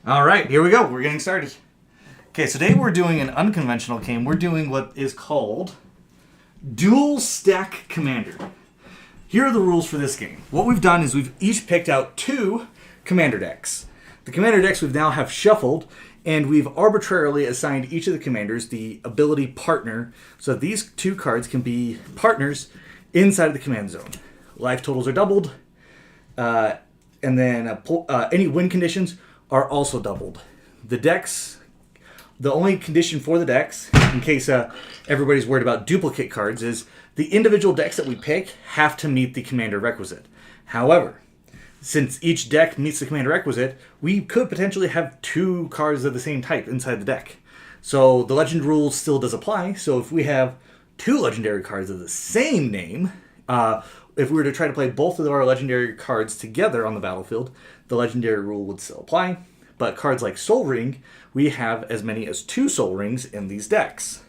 All right, here we go. We're getting started. Okay, so today we're doing an unconventional game. We're doing what is called DualStack Commander. Here are the rules for this game. What we've done is we've each picked out two commander decks. The commander decks we've now have shuffled, and we've arbitrarily assigned each of the commanders the ability partner, so that these two cards can be partners inside of the command zone. Life totals are doubled, and then any win conditions are also doubled. The only condition for the decks, in case everybody's worried about duplicate cards, is the individual decks that we pick have to meet the commander requisite. However, since each deck meets the commander requisite, we could potentially have two cards of the same type inside the deck. So the legend rule still does apply, so if we have two legendary cards of the same name, if we were to try to play both of our legendary cards together on the battlefield, the legendary rule would still apply. But cards like Soul Ring, we have as many as two Soul Rings in these decks.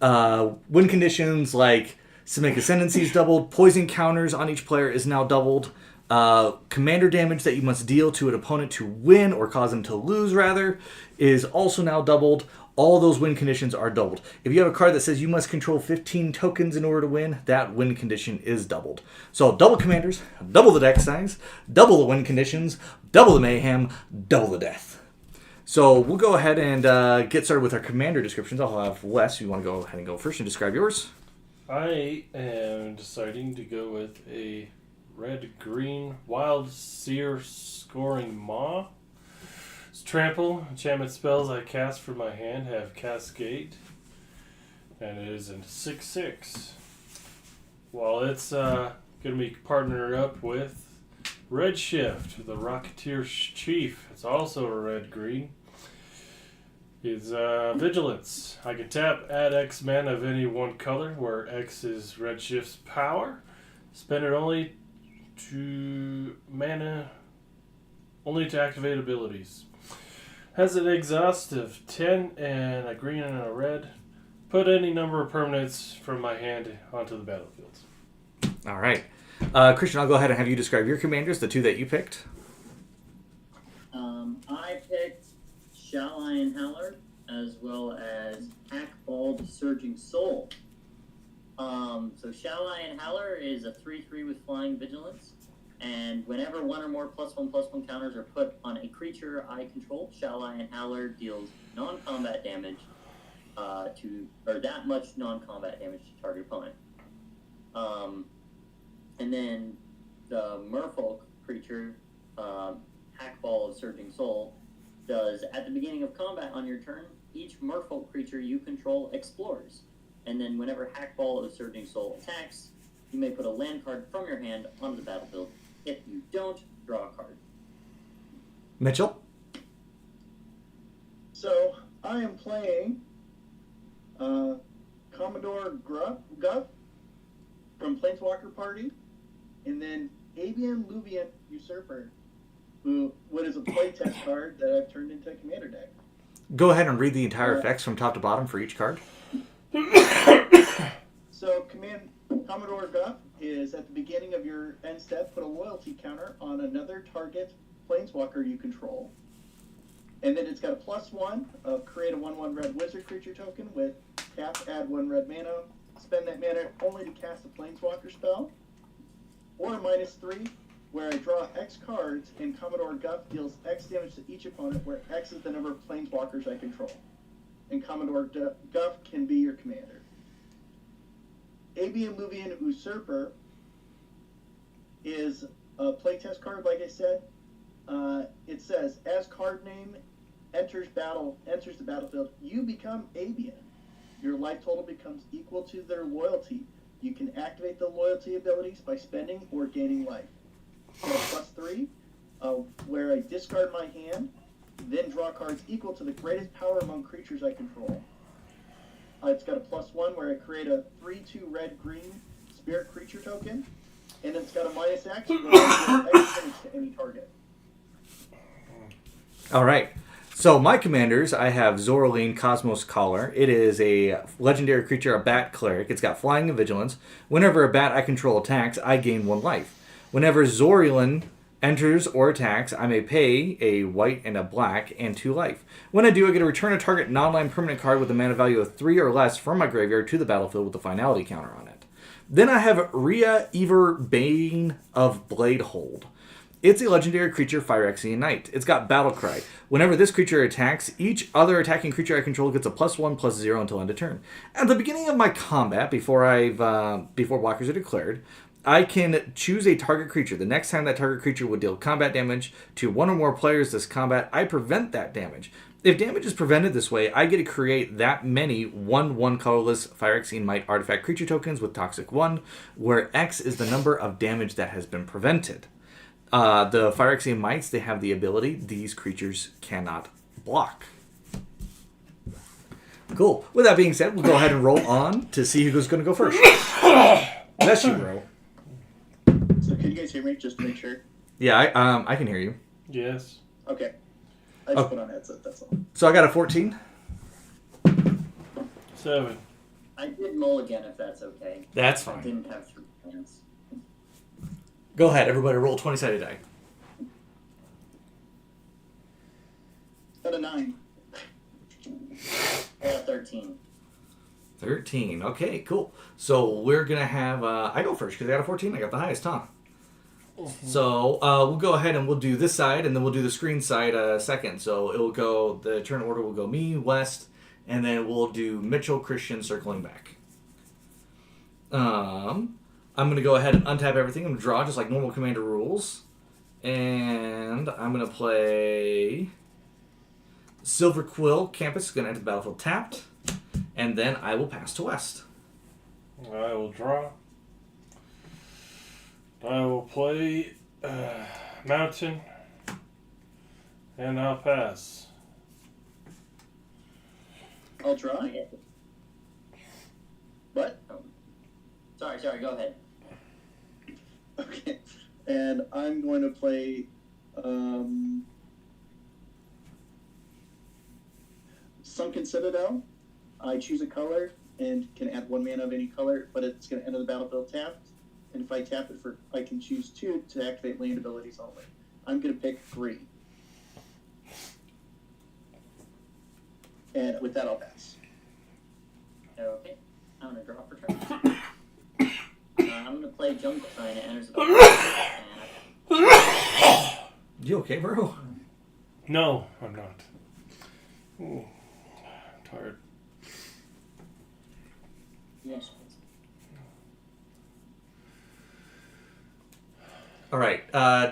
Win conditions like Simic Ascendancy is doubled, poison counters on each player is now doubled, commander damage that you must deal to an opponent to win, or cause them to lose rather, is also now doubled. All those win conditions are doubled. If you have a card that says you must control 15 tokens in order to win, that win condition is doubled. So double commanders, double the deck size, double the win conditions, double the mayhem, double the death. So we'll go ahead and get started with our commander descriptions. I'll have Wes, you want to go ahead and go first and describe yours? I am deciding to go with a red-green Wildseer Scouring Maw. It's trample. Enchantment spells I cast from my hand have Cascade. And it is in 6/6. While it's going to be partnered up with Redshift, the Rocketeer chief. It's also a red-green. Is Vigilance. I can tap, add X mana of any one color, where X is Redshift's power. Spend it only to activate abilities. Has an exhaust of 10 and a green and a red. Put any number of permanents from my hand onto the battlefield. All right. Christian, I'll go ahead and have you describe your commanders, the two that you picked. I picked Shall-Iron Howler as well as Hackball the Surging Soul. So Shall-Iron Howler is a 3/3 with Flying Vigilance, and whenever one or more +1/+1 counters are put on a creature I control, Shall-Iron Howler deals non-combat damage or that much non-combat damage to target opponent. And then the Merfolk creature, Hackball of Surging Soul, does at the beginning of combat on your turn, each Merfolk creature you control explores. And then whenever Hackball of Surging Soul attacks, you may put a land card from your hand onto the battlefield. If you don't, draw a card. Mitchell? So, I am playing Commodore Guff from Planeswalker Party, and then Abian, Lubian the Usurper, what is a playtest card that I've turned into a commander deck. Go ahead and read the entire effects from top to bottom for each card. So, Commodore Guff is at the beginning of your end step, put a loyalty counter on another target Planeswalker you control. And then it's got a +1 of create a 1/1 red wizard creature token with tap, add 1 red mana, spend that mana only to cast a Planeswalker spell. Or a -3, where I draw X cards and Commodore Guff deals X damage to each opponent, where X is the number of Planeswalkers I control. And Commodore Guff can be your commander. Abian Lubian the Usurper is a playtest card, like I said. It says, as card name enters the battlefield, you become Abian. Your life total becomes equal to their loyalty. You can activate the loyalty abilities by spending or gaining life. So +3, where I discard my hand, then draw cards equal to the greatest power among creatures I control. It's got a +1 where I create a 3/2 red-green spirit creature token, and it's got a -X where I deal X damage to any target. All right. So my commanders, I have Zoraline, Cosmos Caller. It is a legendary creature, a bat cleric. It's got flying and vigilance. Whenever a bat I control attacks, I gain 1 life. Whenever Zoraline enters or attacks, I may pay a white and a black and 2 life. When I do, I get to return a target non-land permanent card with a mana value of 3 or less from my graveyard to the battlefield with a finality counter on it. Then I have Ria Ivor, Bane of Bladehold. It's a legendary creature, Phyrexian Knight. It's got Battle Cry. Whenever this creature attacks, each other attacking creature I control gets a +1/+0 until end of turn. At the beginning of my combat, before blockers are declared, I can choose a target creature. The next time that target creature would deal combat damage to one or more players this combat, I prevent that damage. If damage is prevented this way, I get to create that many 1/1 colorless Phyrexian Might artifact creature tokens with Toxic 1, where X is the number of damage that has been prevented. The Phyrexian Mites, they have the ability these creatures cannot block. Cool. With that being said, we'll go ahead and roll on to see who's going to go first. Bless you, bro. So can you guys hear me, just to make sure? Yeah, I can hear you. Yes. Okay. I just put on headset, that's all. So I got a 14. 7. I did mulligan if that's okay. That's I fine. didn't have 3 plans. Go ahead, everybody. Roll 20-sided die. Got a 9. I got 13. 13. Okay, cool. So we're going to have... I go first because I got a 14. I got the highest, huh? So we'll go ahead and we'll do this side, and then we'll do the screen side second. So it will go... The turn order will go me, West, and then we'll do Mitchell, Christian, circling back. I'm going to go ahead and untap everything. I'm going to draw just like normal Commander rules. And I'm going to play Silver Quill Campus. Is going to enter the battlefield tapped. And then I will pass to West. I will draw. I will play Mountain. And I'll pass. I'll draw. What? Sorry, go ahead. Okay. And I'm going to play Sunken Citadel. I choose a color and can add 1 mana of any color, but it's going to enter the battlefield tapped. And if I tap it I can choose 2 to activate land abilities only. I'm going to pick green. And with that, I'll pass. Okay. I'm going to draw for turn. I'm going to play Jungle Sign. It enters the battlefield. You okay, bro? No, I'm not. Ooh, I'm tired. Yes. All right.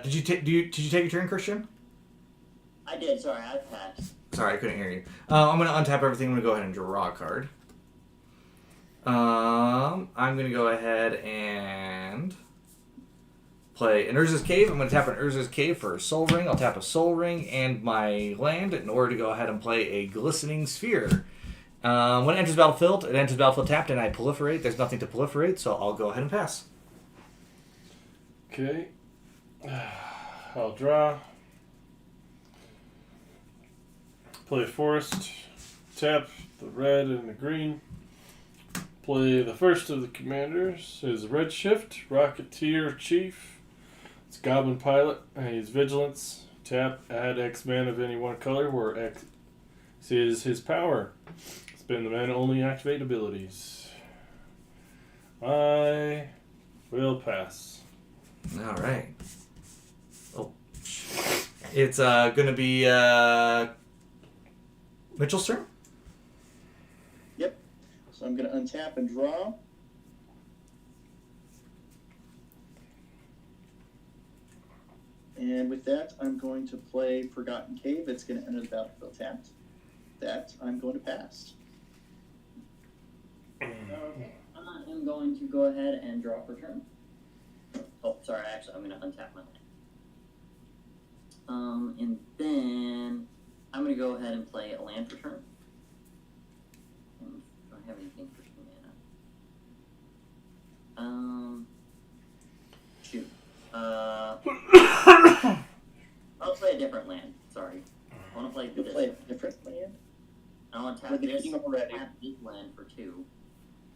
Did you take your turn, Christian? I did. Sorry, I passed. Sorry, I couldn't hear you. I'm going to untap everything. I'm going to go ahead and draw a card. I'm going to go ahead and play an Urza's Cave. I'm going to tap an Urza's Cave for a Soul Ring. I'll tap a Soul Ring and my land in order to go ahead and play a Glistening Sphere. When it enters battlefield tapped, and I proliferate. There's nothing to proliferate, so I'll go ahead and pass. Okay. I'll draw. Play Forest. Tap the red and the green. Play the first of the commanders. Is Redshift, Rocketeer Chief. It's Goblin Pilot. He's Vigilance. Tap, add X mana of any one color, where X is his power. Spend the mana only activate abilities. I will pass. All right. Oh, it's going to be Mitchell's turn. Yep. So I'm going to untap and draw. And with that, I'm going to play Forgotten Cave. It's going to enter the battlefield tapped. That I'm going to pass. Okay. I am going to go ahead and draw for turn. Oh, sorry. Actually, I'm going to untap my land. And then I'm going to go ahead and play a land for turn. I don't have anything for mana. Shoot. I'll play a different land. Sorry. I want to play You'll this. play a different land? I want to We're tap this, already. tap this land for 2.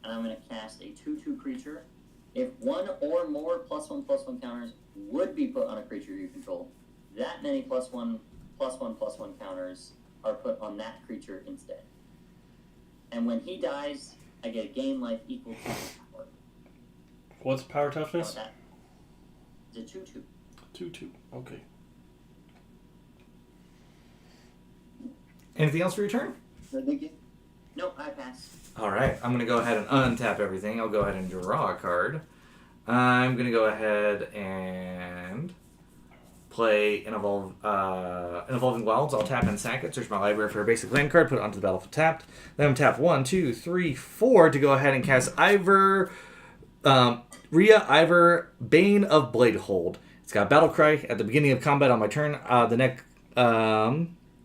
And I'm going to cast a 2/2 creature If one or more +1/+1 counters would be put on a creature you control, that many +1/+1/+1 counters are put on that creature instead. And when he dies, I get a gain life equal to his power. What's power toughness? It's a 2/2. 2/2. Okay. Anything else for your turn? Nikki? No, I pass. All right, I'm going to go ahead and untap everything. I'll go ahead and draw a card. I'm going to go ahead and play an Evolving Wilds. I'll tap and sack it, search my library for a basic land card, put it onto the battlefield tapped. Then I'm tap 1, 2, 3, 4 to go ahead and cast Ivor, Ria Ivor, Bane of Bladehold. It's got Battle Cry at the beginning of combat on my turn.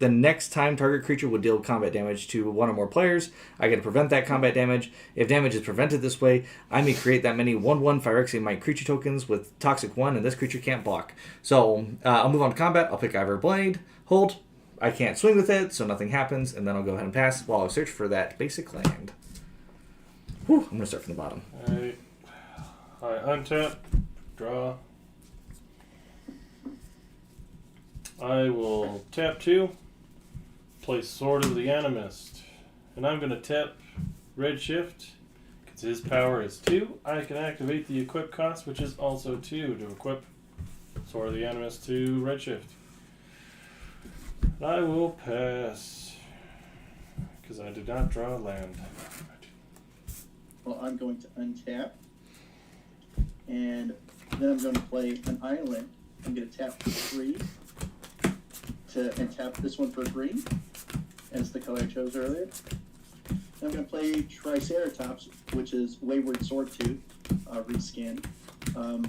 The next time target creature would deal combat damage to one or more players, I get to prevent that combat damage. If damage is prevented this way, I may create that many 1/1 Phyrexian Might creature tokens with Toxic 1, and this creature can't block. So I'll move on to combat. I'll pick Ivor Blade, hold. I can't swing with it, so nothing happens, and then I'll go ahead and pass while I search for that basic land. Whew, I'm going to start from the bottom. Alright. I untap, draw. I will tap 2, play Sword of the Animist, and I'm going to tap Redshift, because his power is 2. I can activate the equip cost, which is also 2, to equip Sword of the Animist to Redshift. And I will pass, because I did not draw land. Well, I'm going to untap. And then I'm going to play an island. I'm going to tap for 3 and tap this one for green, as the color I chose earlier. And I'm going to play Triceratops, which is Wayward Swordtooth, reskin.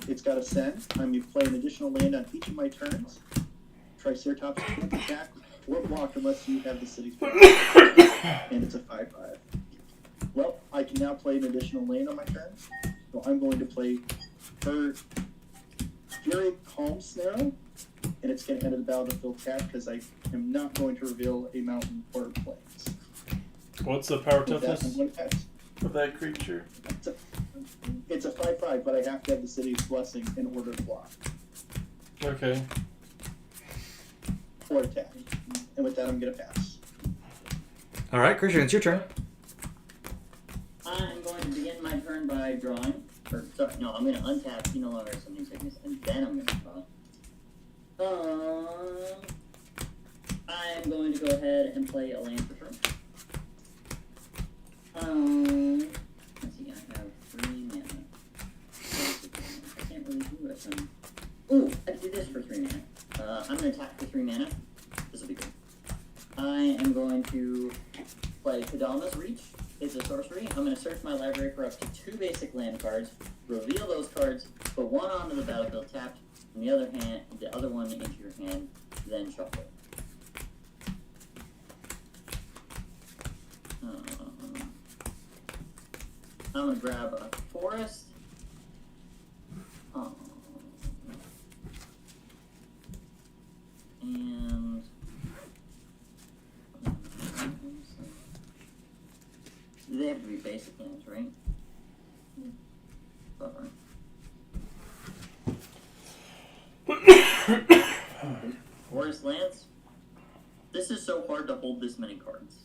It's got a send. I'm going to play an additional land on each of my turns. Triceratops can't attack or block unless you have the city's power. And it's a 5/5. Well, I can now play an additional land on my turns. So I'm going to play Fury Calm Snarl, and it's going to enter the battlefield tap because I am not going to reveal a mountain or plains. What's the power With that, toughness I'm going to pass. of that creature? It's a 5/5, but I have to have the city's blessing in order to block Okay. or attack. And with that, I'm going to pass. All right, Christian, it's your turn. I'm going to begin my turn by drawing. I'm going to untap He No Longer has Summoning Sickness, and then I'm going to draw. I'm going to go ahead and play a land for turn. Let's see, I have 3 mana. I can't really do it. Ooh, I can do this for 3 mana. I'm going to tap for 3 mana. This will be good. I am going to play Kadama's Reach. It's a sorcery. I'm going to search my library for up to 2 basic land cards, reveal those cards, put one onto the battlefield tapped, and the other one into your hand, then shuffle. I'm going to grab a forest. And they have to be basic lands, right? Buffer. Forest lands? This is so hard to hold this many cards.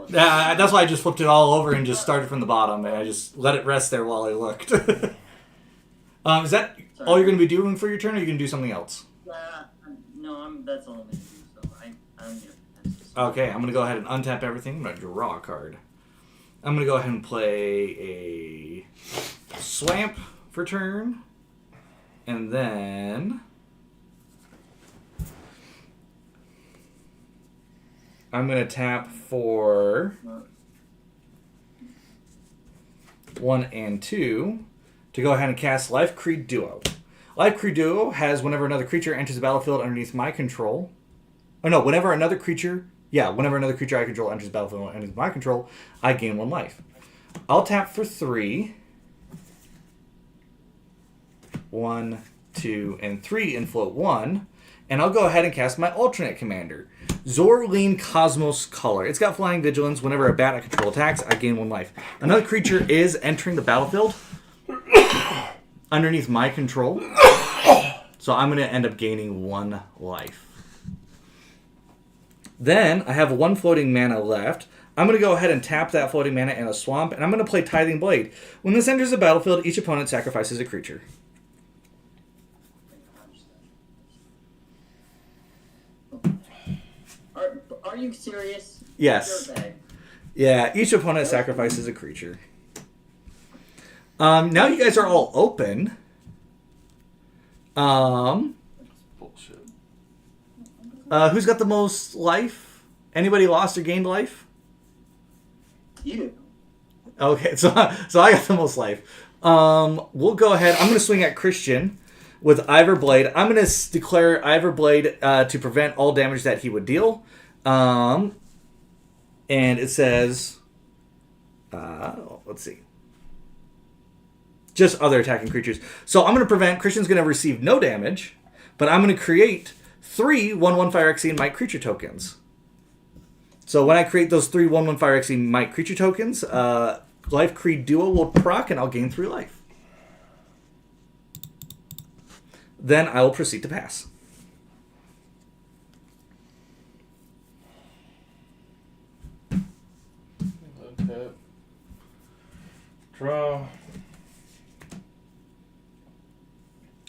Yeah, that's why I just flipped it all over and just started from the bottom, and I just let it rest there while I looked. Is that all you're going to be doing for your turn, or are you going to do something else? No, that's all I'm going to do, so I'm going to pass this. Okay, I'm going to go ahead and untap everything. I'm going to draw a card. I'm going to go ahead and play a Swamp for turn, and then I'm going to tap for 1 and 2 to go ahead and cast Life Creed Duo. Life Creed Duo has whenever another creature enters the battlefield underneath my control. Oh no, whenever another creature I control enters the battlefield underneath my control, I gain 1 life. I'll tap for 3. 1, 2, and 3 and float 1. And I'll go ahead and cast my alternate commander, Zoraline Cosmos Color. It's got Flying Vigilance. Whenever a bat I control attacks, I gain 1 life. Another creature is entering the battlefield underneath my control. So I'm going to end up gaining 1 life. Then I have 1 floating mana left. I'm going to go ahead and tap that floating mana in a swamp, and I'm going to play Tithing Blade. When this enters the battlefield, each opponent sacrifices a creature. Are you serious? Yes. Yeah, each opponent sacrifices a creature. Now you guys are all open. Bullshit. Who's got the most life? Anybody lost or gained life? You do. Okay, so I got the most life. We'll go ahead. I'm going to swing at Christian with Ivor Blade. I'm going to declare Ivor Blade to prevent all damage that he would deal. And it says, let's see, just other attacking creatures. So I'm going to prevent, Christian's going to receive no damage, but I'm going to create 3 1/1 Fire Exceed Might creature tokens. So when I create those 3 1/1 Fire Exceed Might creature tokens, Life Creed Duo will proc and I'll gain 3 life. Then I will proceed to pass. Untap. Draw.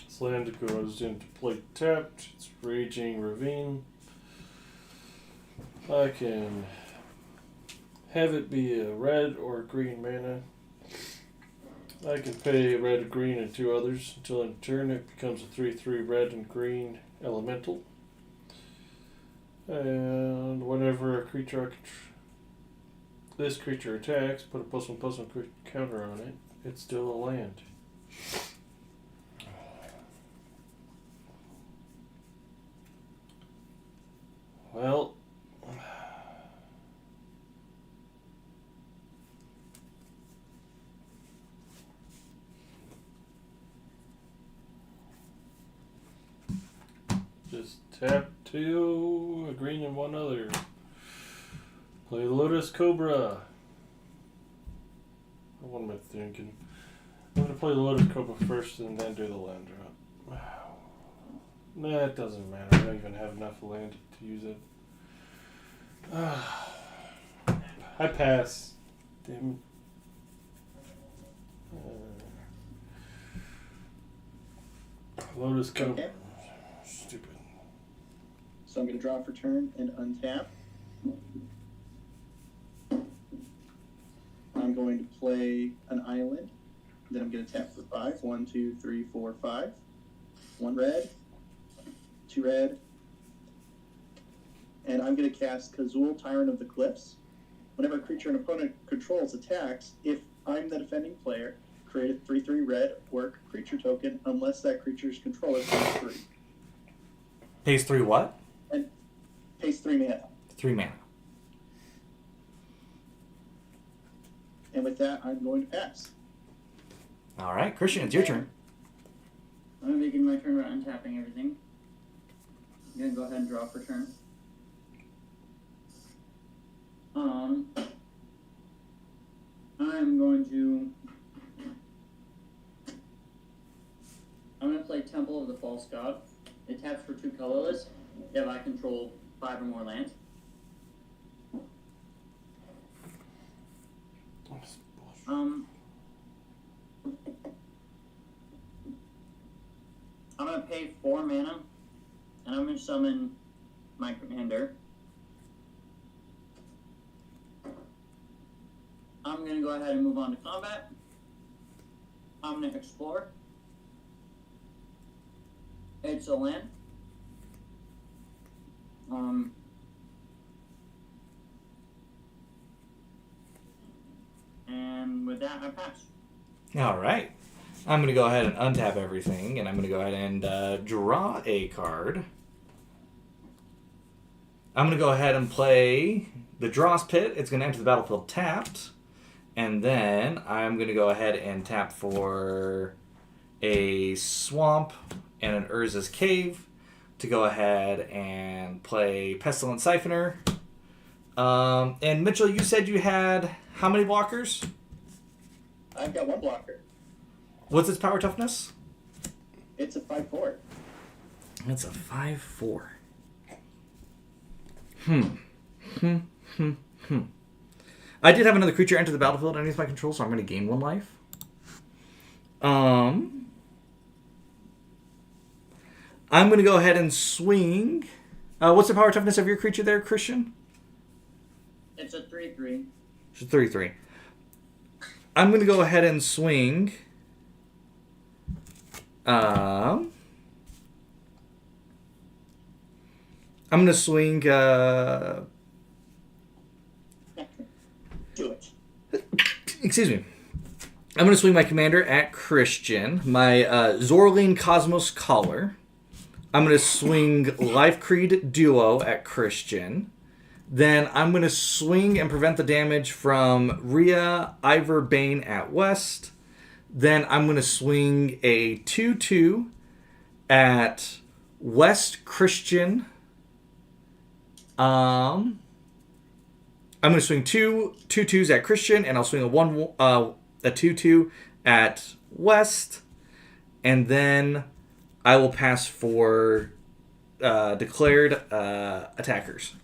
This land goes into play tapped. It's Raging Ravine. I can have it be a red or green mana. I can pay red, green, and 2 others until in turn it becomes a 3/3 red and green elemental. And whenever a creature this creature attacks, put a +1/+1 counter on it. It's still a land. Well, just tap 2, a green and 1 other. Play Lotus Cobra. What am I thinking? I'm going to play the Lotus Cobra first and then do the land drop. Nah, it doesn't matter. I don't even have enough land to use it. I pass. Damn. Lotus Cobra. Okay. Stupid. So I'm going to draw for turn and untap. I'm going to play an island. Then I'm going to tap for 5. 1, 2, 3, 4, 5. 1 red. 2 red. And I'm going to cast Kazul, Tyrant of the Cliffs. Whenever a creature an opponent controls attacks, if I'm the defending player, create a 3/3 red work creature token unless that creature's controller pays 3. Pays 3 what? And pays 3 mana. 3 mana. And with that, I'm going to pass. All right, Christian, it's your turn. I'm going to begin my turn by untapping everything. I'm going to go ahead and draw for turn. I'm going to play Temple of the False God. It taps for 2 colorless if I control 5 or more lands. I'm going to pay 4 mana, and I'm going to summon my commander. I'm going to go ahead and move on to combat. I'm going to explore. It's a land. And with that, I pass. All right. I'm going to go ahead and untap everything, and I'm going to go ahead and draw a card. I'm going to go ahead and play the Dross Pit. It's going to enter the battlefield tapped. And then I'm going to go ahead and tap for a Swamp and an Urza's Cave. to go ahead and play Pestilent Siphoner. And Mitchell, you said you had how many blockers? I've got one blocker. What's its power toughness? It's a 5/4. It's a 5/4. I did have another creature enter the battlefield underneath my control, so I'm going to gain 1 life. I'm going to go ahead and swing. What's the power toughness of your creature there, Christian? It's a 3/3. It's a 3/3. I'm going to go ahead and swing. I'm going to swing. Do it. Excuse me. I'm going to swing my commander at Christian. My Zoraline Cosmos Caller. I'm going to swing Life Creed Duo at Christian. Then I'm going to swing and prevent the damage from Ria Ivor Bane at West. Then I'm going to swing a 2/2 at West Christian. I'm going to swing 2 2/2s at Christian, and I'll swing a 2/2 at West, and then I will pass for declared attackers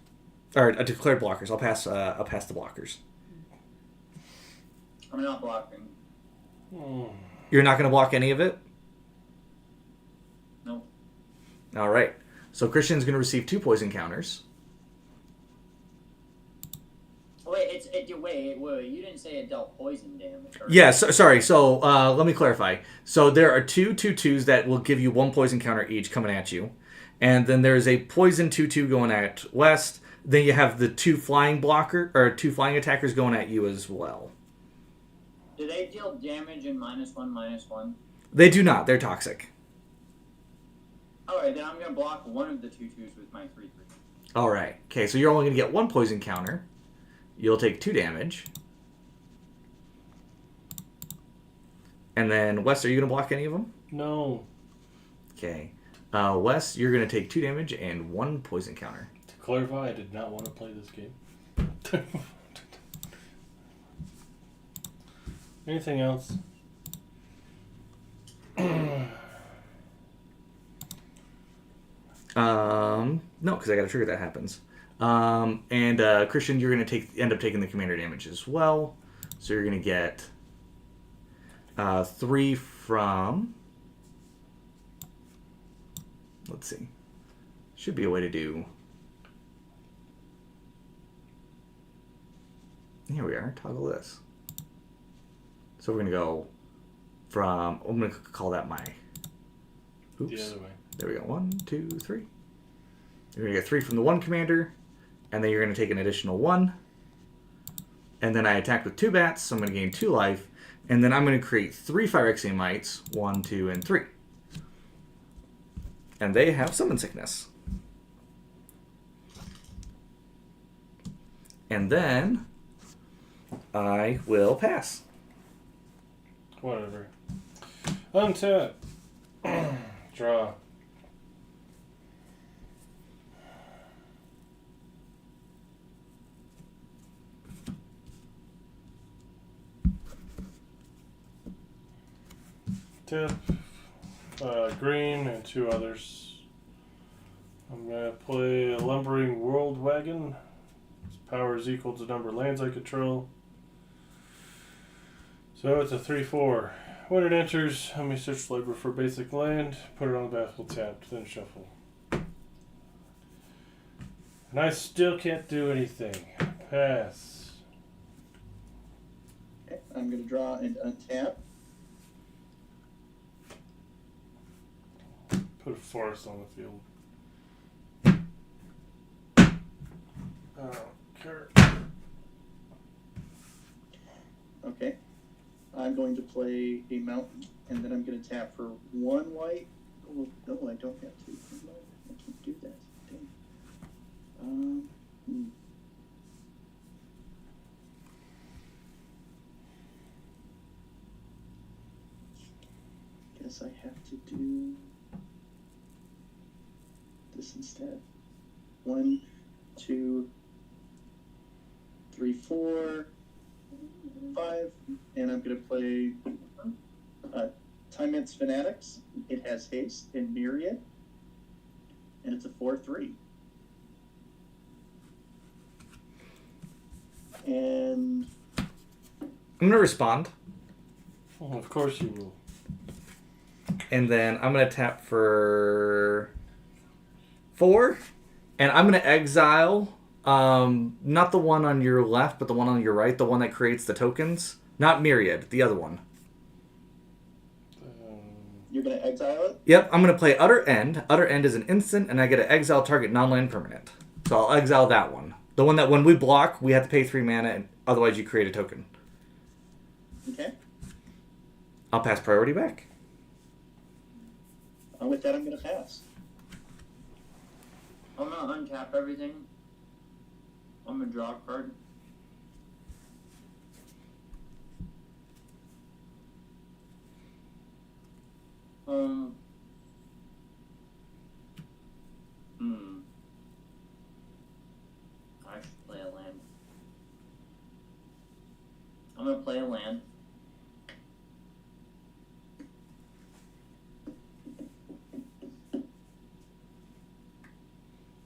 or declared blockers. I'll pass the blockers. I'm not blocking. You're not going to block any of it? Nope. All right. So Christian's going to receive 2 poison counters. Wait, wait, you didn't say it dealt poison damage. Or... Yeah, sorry. So let me clarify. So there are 2 2/2s that will give you 1 poison counter each coming at you. And then there's a poison 2/2 going at West. Then you have the 2 flying attackers going at you as well. Do they deal damage in -1/-1? They do not. They're toxic. Alright, then I'm going to block one of the 2/2s with my 3/3. All right. Okay, so you're only going to get 1 poison counter. You'll take 2 damage. And then, Wes, are you going to block any of them? No. Okay. Wes, you're going to take 2 damage and 1 poison counter. To clarify, I did not want to play this game. Anything else? No, because I got a trigger that happens. And Christian, you're going to end up taking the commander damage as well. So you're going to get 3 from... Let's see. Should be a way to do... Here we are. Toggle this. So we're going to go from... I'm going to call that my... Oops. The other way. There we go. 1, 2, 3. You're going to get 3 from the 1 commander. And then you're going to take an additional 1. And then I attack with 2 bats, so I'm going to gain 2 life. And then I'm going to create 3 Phyrexian Mites. 1, 2, and 3. And they have Summon Sickness. And then I will pass. Whatever. Untap. Draw. Tap. Green and 2 others. I'm going to play a Lumbering World Wagon. Its power is equal to the number of lands I control. So it's a 3/4. When it enters, let me search the library for basic land, put it on the battlefield tapped, then shuffle. And I still can't do anything. Pass. Okay, I'm going to draw and untap. Put a forest on the field. Oh, Okay. I'm going to play a mountain, and then I'm going to tap for 1 white. Oh, no, I don't have to. No, I can't do that. Dang. Guess I have to do... this instead. 1, 2, 3, 4, 5, and I'm going to play Time-Ents Fanatics. It has haste and myriad, and it's a 4/3. And I'm going to respond. Well, of course you will. And then I'm going to tap for 4. And I'm going to exile, not the one on your left, but the one on your right. The one that creates the tokens. Not Myriad, the other one. you're going to exile it? Yep, I'm going to play Utter End. Utter End is an instant, and I get to exile target non-land permanent. So I'll exile that one. The one that when we block, we have to pay 3 mana, and otherwise you create a token. Okay. I'll pass priority back. With that, I'm going to pass. I'm gonna untap everything. I'm gonna draw a card. I should play a land. I'm gonna play a land.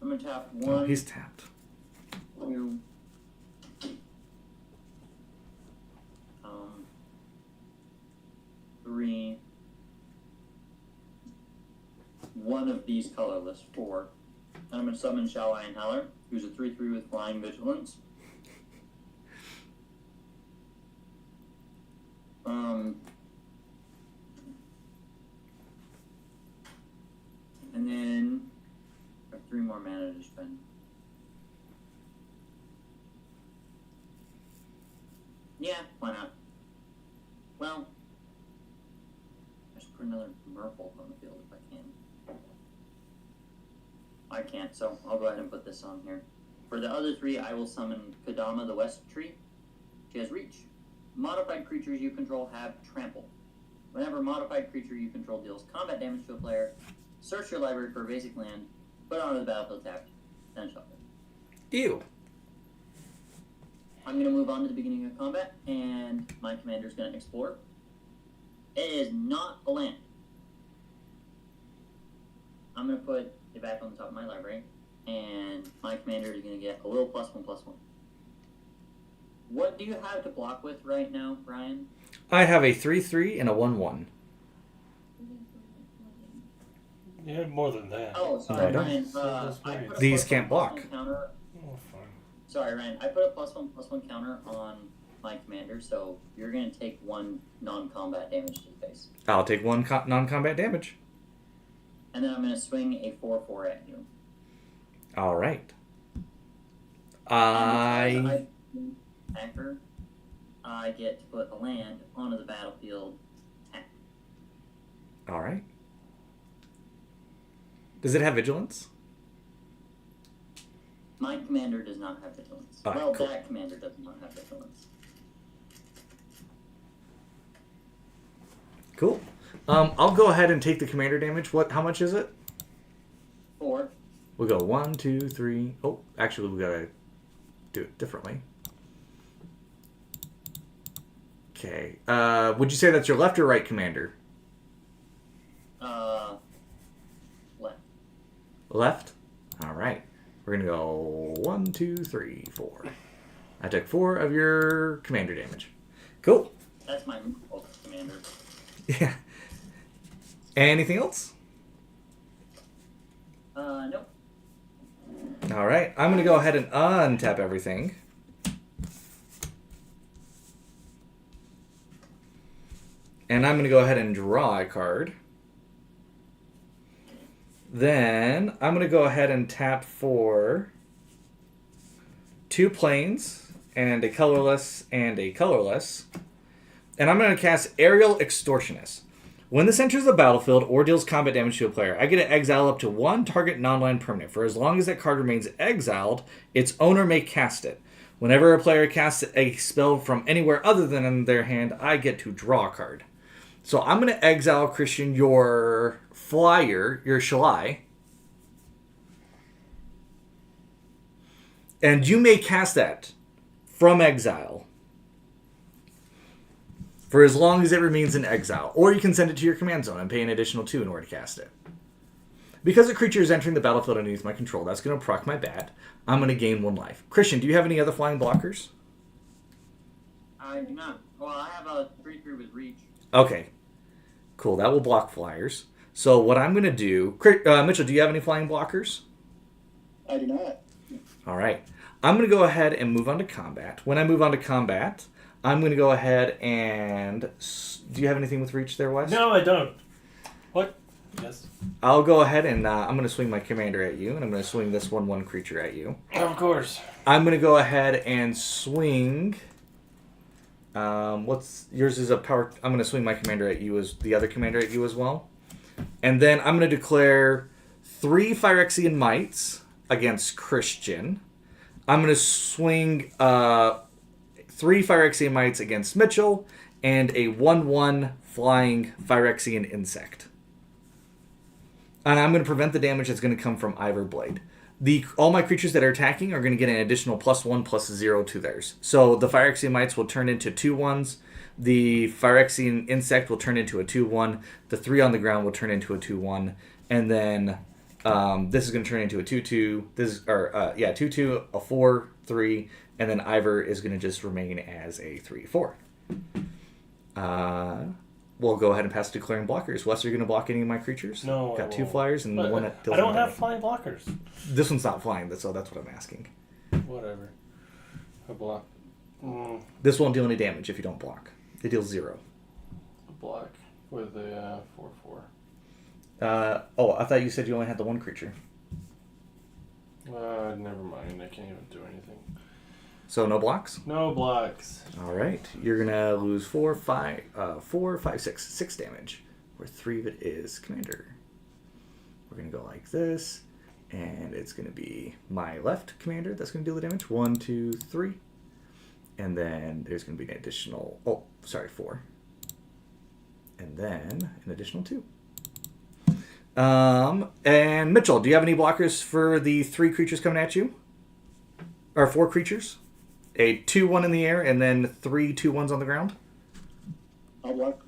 I'm gonna tap one. Oh, he's tapped. 2, 3. One of these colorless, 4. And I'm gonna summon Lion Howler, who's a 3/3 with flying vigilance. And then I have 3 more mana to spend. Yeah, why not? Well, I should put another Merfolk on the field if I can. I can't, so I'll go ahead and put this on here. For the other 3, I will summon Kadama the West Tree. She has Reach. Modified creatures you control have Trample. Whenever a modified creature you control deals combat damage to a player, search your library for a basic land, put it onto the battlefield tapped, then shuffle. Ew. I'm going to move on to the beginning of combat, and my commander is going to explore. It is not a land. I'm going to put it back on the top of my library, and my commander is going to get a little +1/+1. What do you have to block with right now, Brian? I have a 3/3 and a 1/1. You had more than that. Oh, sorry, I don't. Ryan. I put a These +1/+1 can't block. Counter. Oh, fine. Sorry, Ryan. I put a +1/+1 counter on my commander, so you're going to take 1 non-combat damage to the face. I'll take 1 non-combat damage. And then I'm going to swing a 4/4 at you. All right. Hacker, I get to put a land onto the battlefield. All right. Does it have vigilance? My commander does not have vigilance. All right, Well, cool. that commander does not have vigilance. Cool. I'll go ahead and take the commander damage. How much is it? 4. We'll go 1, 2, 3. Oh, actually, we gotta do it differently. Okay. Would you say that's your left or right commander? Left. Left? All right. We're gonna go 1, 2, 3, 4. I took 4 of your commander damage. Cool. That's my commander. Yeah. Anything else? Nope. All right. I'm gonna go ahead and untap everything. And I'm going to go ahead and draw a card. Then I'm going to go ahead and tap for 2 planes and a colorless and a colorless. And I'm going to cast Aerial Extortionist. When this enters the battlefield or deals combat damage to a player, I get to exile up to 1 target non-land permanent. For as long as that card remains exiled, its owner may cast it. Whenever a player casts a spell from anywhere other than in their hand, I get to draw a card. So I'm going to exile, Christian, your flyer, your Shalai. And you may cast that from exile for as long as it remains in exile. Or you can send it to your command zone and pay an additional 2 in order to cast it. Because a creature is entering the battlefield underneath my control, that's going to proc my bat. I'm going to gain 1 life. Christian, do you have any other flying blockers? I do not. Well, I have a 3/3 with reach. Okay. Cool, that will block flyers. So what I'm going to do... Mitchell, do you have any flying blockers? I do not. All right. I'm going to go ahead and move on to combat. When I move on to combat, I'm going to go ahead and... Do you have anything with reach there, Wes? No, I don't. What? Yes. I'll go ahead and I'm going to swing my commander at you, and I'm going to swing this 1/1 creature at you. Of course. I'm going to go ahead and swing... what's yours is a power... I'm going to swing my commander at you as the other commander at you as well. And then I'm going to declare 3 Phyrexian Mites against Christian. I'm going to swing 3 Phyrexian Mites against Mitchell and a 1/1 flying Phyrexian Insect. And I'm going to prevent the damage that's going to come from Ivor Blade. All my creatures that are attacking are going to get an additional +1/+0 to theirs. So the Phyrexian Mites will turn into 2/1s. The Phyrexian Insect will turn into a 2/1. The 3 on the ground will turn into a 2/1. And then this is going to turn into a 2/2. 2/2, a 4/3, and then Ivor is going to just remain as a 3/4. We'll go ahead and pass declaring blockers. Wes, are you going to block any of my creatures? No. Got 2 flyers and the one that I don't have flying blockers. This one's not flying, so that's what I'm asking. Whatever. I block. This won't deal any damage if you don't block. It deals 0. A block with a 4/4. I thought you said you only had the 1 creature. Never mind. I can't even do anything. So no blocks? No blocks. All right. You're going to lose 4, 5, 6 damage, where 3 of it is commander. We're going to go like this, and it's going to be my left commander that's going to deal the damage. 1, 2, 3. And then there's going to be an additional... 4. And then an additional 2. And Mitchell, do you have any blockers for the 3 creatures coming at you? Or 4 creatures? A 2/1 in the air, and then 3 2/1s on the ground? I'll block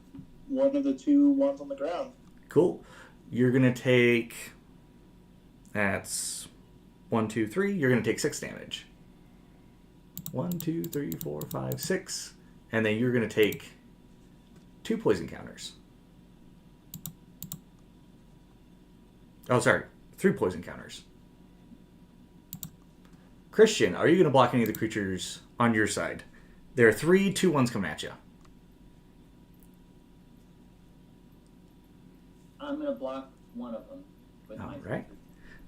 one of the 2 ones on the ground. Cool. You're going to take... That's 1, 2, 3. You're going to take 6 damage. 1, 2, 3, 4, 5, 6. And then you're going to take 2 poison counters. Oh, sorry. 3 poison counters. Christian, are you going to block any of the creatures on your side? There are 3 2/1s coming at you. I'm going to block one of them with my... All right.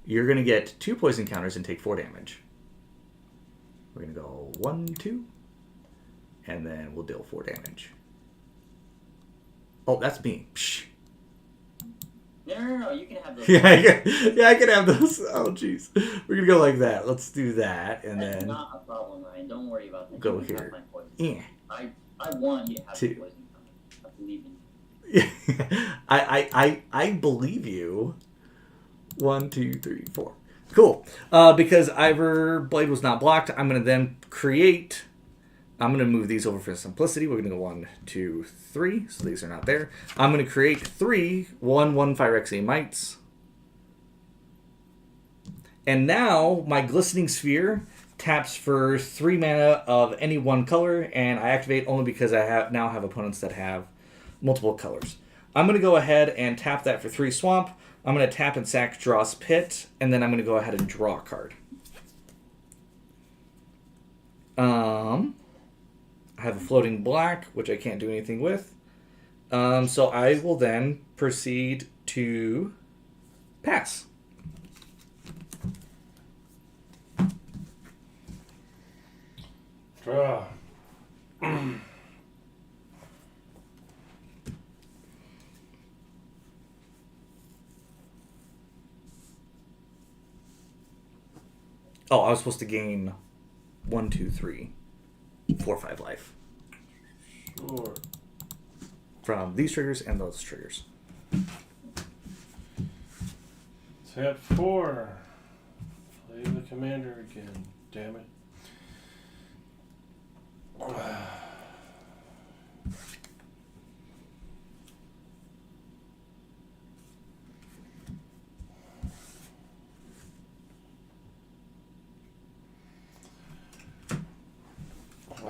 You're going to get 2 poison counters and take 4 damage. We're going to go 1, 2, and then we'll deal 4 damage. Oh, that's me. Psh. No, you can have those. Yeah, I can have those. Oh, jeez. We're going to go like that. Let's do that, and That's then... not a problem, Ryan. Don't worry about that. Go You can have here. my poison. Yeah. I want you to have 2. the poison coming. I believe in you. I believe you. 1, 2, 3, 4. Cool. Because Ivor Blade was not blocked, I'm going to then create... I'm going to move these over for simplicity. We're going to go 1, 2, 3. So these are not there. I'm going to create 3 1/1 Phyrexian Mites. And now my Glistening Sphere taps for 3 mana of any one color, and I activate only because I now have opponents that have multiple colors. I'm going to go ahead and tap that for 3 Swamp. I'm going to tap and sack Draw's Pit, and then I'm going to go ahead and draw a card. I have a floating black, which I can't do anything with. So I will then proceed to pass. Draw. Oh, I was supposed to gain 1, 2, 3, 4, 5 life Sure. from these triggers and those triggers. Tap 4. Play the commander again. Damn it. I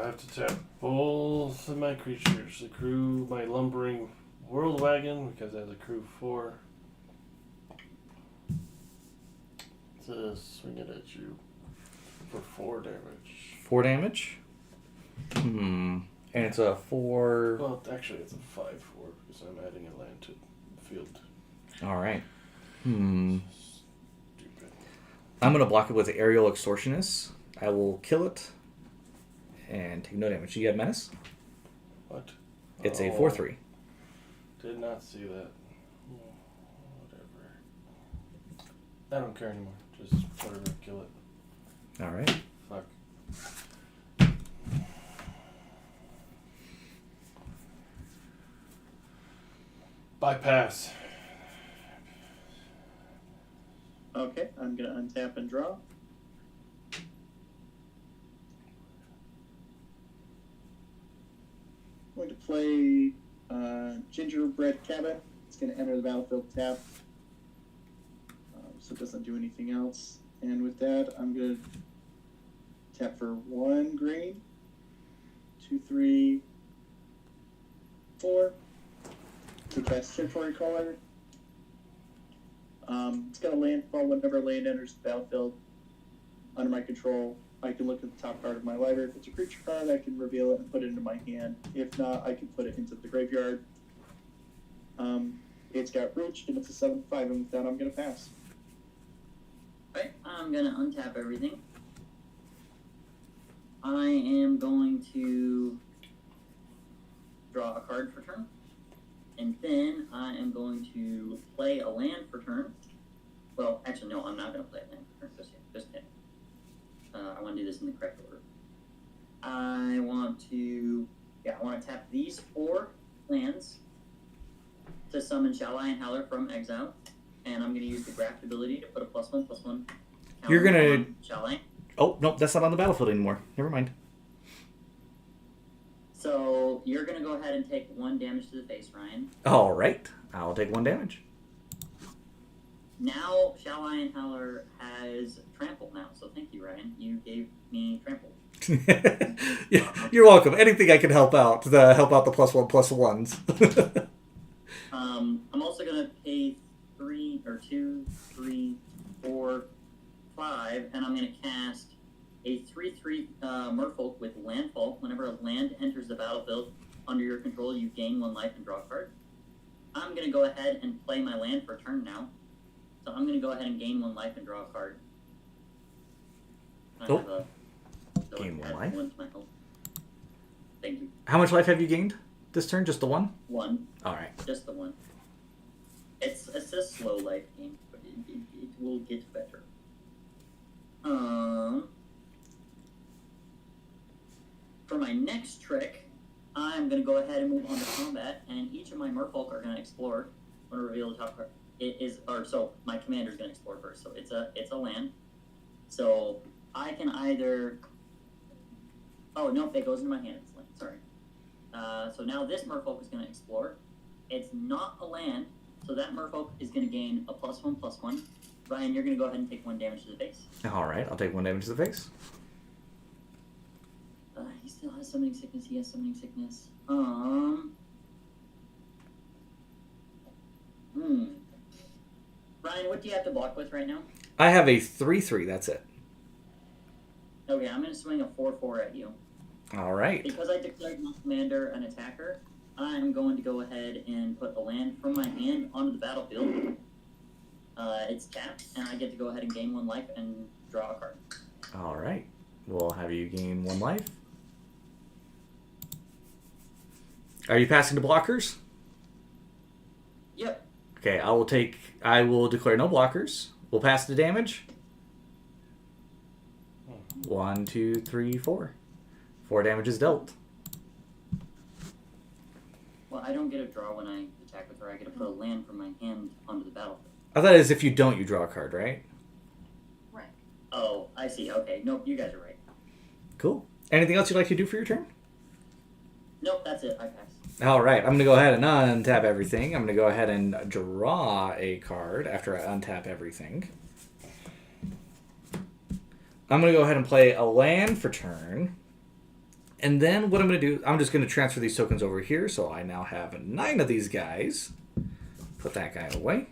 have to tap both of my creatures. The crew, my lumbering world wagon, because I have a crew 4. To swing it at you for 4 damage. 4 damage? And it's a 4... Well, actually, it's a 5-4 because I'm adding a land to the field. Alright. Stupid. I'm going to block it with the Aerial Extortionist. I will kill it and take no damage. You have Menace? What? It's a 4/3. Did not see that. Whatever. I don't care anymore. Just whatever, kill it. Alright. Fuck. Bypass. Okay, I'm going to untap and draw. I'm going to play Gingerbread Cabin. It's going to enter the battlefield tapped, so it doesn't do anything else. And with that, I'm going to tap for 1 green, 2, 3, 4 to cast Territory Caller. It's going to landfall whenever land enters the battlefield under my control. I can look at the top card of my library. If it's a creature card, I can reveal it and put it into my hand. If not, I can put it into the graveyard. It's got Reach, and it's a 7/5, and with that, I'm going to pass. Right, I'm going to untap everything. I am going to draw a card for turn. And then I am going to play a land for turn. Well, actually, no, I'm not going to play a land for turn just kidding. I want to do this in the correct order. I want to tap these 4 lands to summon Shallai Howler from exile, and I'm going to use the graft ability to put a +1/+1. You're gonna. On Shallai. Oh no, that's not on the battlefield anymore. Never mind. So you're going to go ahead and take 1 damage to the face, Ryan. All right, I'll take 1 damage. Now Shallai Howler has trample now, so thank you, Ryan. You gave me trample. You're welcome. Anything I can help out the +1/+1s. I'm also gonna pay 2, 3, 4, 5, and I'm gonna cast a 3/3 Merfolk with landfall. Whenever a land enters the battlefield under your control, you gain 1 life and draw a card. I'm gonna go ahead and play my land for turn now. So I'm gonna go ahead and gain 1 life and draw a card. Gain 1 life? Thank you. How much life have you gained this turn? Just the 1? 1. All right. Just the 1. It's a slow life game, but it will get better. For my next trick, I'm going to go ahead and move on to combat, and each of my Merfolk are going to explore. I'm going to reveal the top card. My commander's going to explore first. So it's a land. So I can either. Oh no, it goes into my hand. It's land. Sorry. So now this Merfolk is going to explore. It's not a land, so that Merfolk is going to gain a +1/+1. Ryan, you're going to go ahead and take 1 damage to the face. All right, I'll take 1 damage to the face. He still has summoning sickness. He has summoning sickness. Ryan, what do you have to block with right now? I have a 3/3. That's it. Okay, I'm going to swing a 4/4 at you. All right. Because I declared my commander an attacker, I'm going to go ahead and put a land from my hand onto the battlefield. It's tapped, and I get to go ahead and gain 1 life and draw a card. All right. We'll have you gain 1 life. Are you passing to blockers? Yep. Okay, I will declare no blockers. We'll pass the damage. 1, 2, 3, 4. 4 damage is dealt. Well, I don't get a draw when I attack with her. I get to put a land from my hand onto the battlefield. I thought as if you don't, you draw a card, right? Right. Oh, I see. Okay. Nope, you guys are right. Cool. Anything else you'd like to do for your turn? Nope, that's it. I pass. All right. I'm going to go ahead and untap everything. I'm going to go ahead and draw a card after I untap everything. I'm going to go ahead and play a land for turn. And then what I'm going to do, I'm just going to transfer these tokens over here. So I now have 9 of these guys. Put that guy away.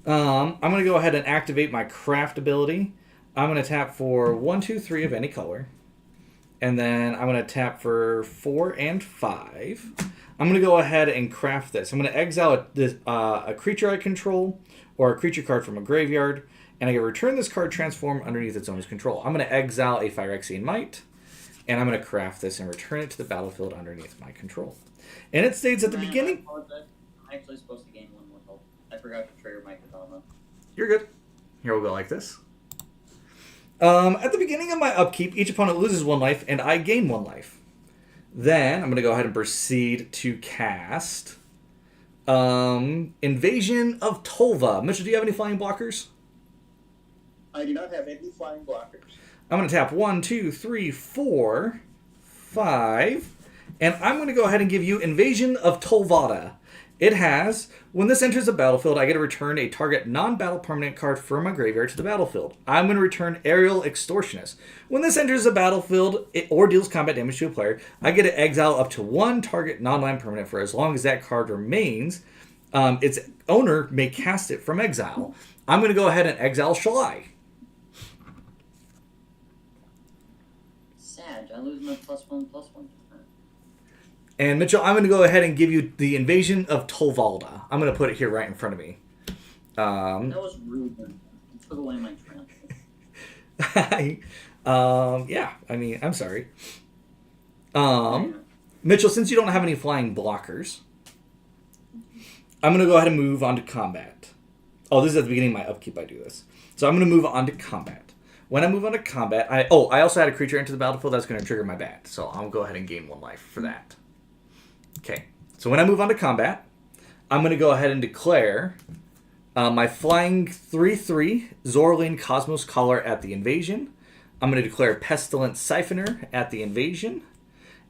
I'm going to go ahead and activate my craft ability. I'm going to tap for 1, 2, 3 of any color. And then I'm going to tap for 4 and 5. I'm going to go ahead and craft this. I'm going to exile a creature I control or a creature card from a graveyard. And I can return this card transform underneath its owner's control. I'm going to exile a Phyrexian Might. And I'm going to craft this and return it to the battlefield underneath my control. And it states at the beginning... I'm actually supposed to gain 1 more health. I forgot to trigger my katana. You're good. Here we'll go like this. At the beginning of my upkeep, each opponent loses 1 life, and I gain 1 life. Then I'm going to go ahead and proceed to cast Invasion of Tolva. Mitchell, do you have any flying blockers? I do not have any flying blockers. I'm going to tap 1, 2, 3, 4, 5, and I'm going to go ahead and give you Invasion of Tolvada. It has, when this enters the battlefield, I get to return a target non-battle permanent card from my graveyard to the battlefield. I'm going to return Aerial Extortionist. When this enters the battlefield or deals combat damage to a player, I get to exile up to 1 target non-land permanent for as long as that card remains. Its owner may cast it from exile. I'm going to go ahead and exile Shalai. Sad. I lose my +1/+1. And Mitchell, I'm going to go ahead and give you the Invasion of Tolvalda. I'm going to put it here right in front of me. That was rude. You took away my tramp. Yeah, I mean, I'm sorry. Mitchell, since you don't have any flying blockers, I'm going to go ahead and move on to combat. Oh, this is at the beginning of my upkeep I do this. So I'm going to move on to combat. When I move on to combat, I also had a creature enter the battlefield that's going to trigger my bat. So I'll go ahead and gain 1 life for that. Okay, so when I move on to combat, I'm going to go ahead and declare my flying 3/3 Zoraline Cosmos Caller at the invasion. I'm going to declare Pestilent Siphoner at the invasion.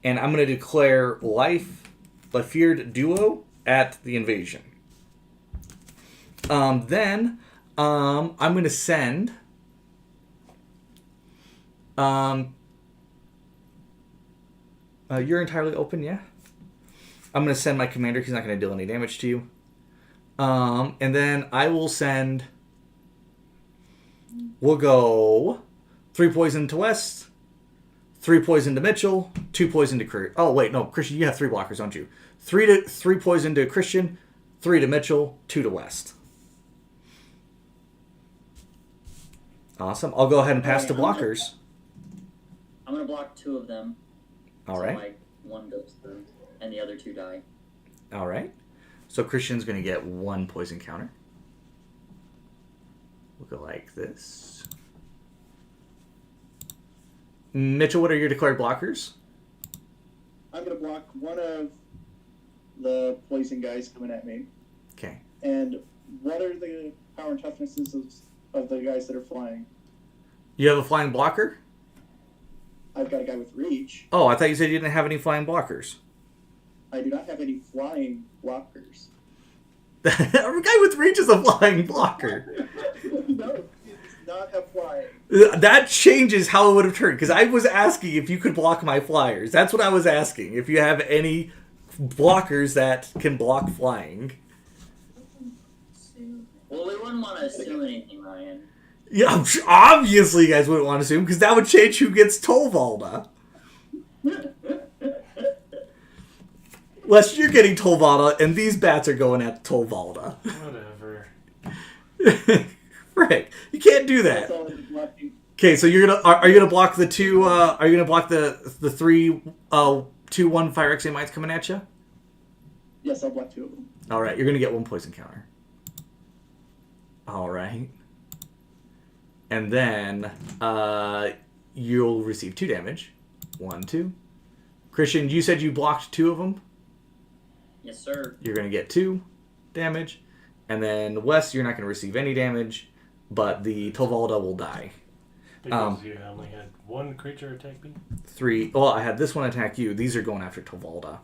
And I'm going to declare Lifedrain Duo at the invasion. Then I'm going to send... you're entirely open, yeah? I'm going to send my commander. He's not going to deal any damage to you. And then I will send... We'll go 3 poison to West, 3 poison to Mitchell, 2 poison to Christian. Oh, wait, no, Christian, you have 3 blockers, don't you? 3 poison to Christian, 3 to Mitchell, 2 to West. Awesome. I'll go ahead and pass to blockers. I'm going to block 2 of them. All right. So, like, 1 goes through, and the other 2 die. All right. So Christian's going to get 1 poison counter. We'll go like this. Mitchell, what are your declared blockers? I'm going to block 1 of the poison guys coming at me. Okay. And what are the power and toughnesses of the guys that are flying? You have a flying blocker? I've got a guy with reach. Oh, I thought you said you didn't have any flying blockers. I do not have any flying blockers. A guy with reach is a flying blocker. No, it does not have flying. That changes how it would have turned, because I was asking if you could block my flyers. That's what I was asking. If you have any blockers that can block flying. Well, we wouldn't want to assume anything, Ryan. Yeah, obviously you guys wouldn't want to assume, because that would change who gets Tolvalda. Unless you're getting Tolvalda, and these bats are going at Tolvalda. Whatever. Frick, you can't do that. That's all I'm blocking. Okay, so are you gonna block the 2? Are you gonna block the 3 2/1 Phyrexian Mites coming at you? Yes, I'll block 2 of them. All right, you're gonna get 1 poison counter. All right, and then you'll receive 2 damage. 1, 2. Christian, you said you blocked 2 of them. Yes, sir. You're gonna get 2 damage, and then Wes, you're not gonna receive any damage, but the Tolvalda will die. Because you only had one creature attack me? 3. Well, I had this one attack you. These are going after Tavalda.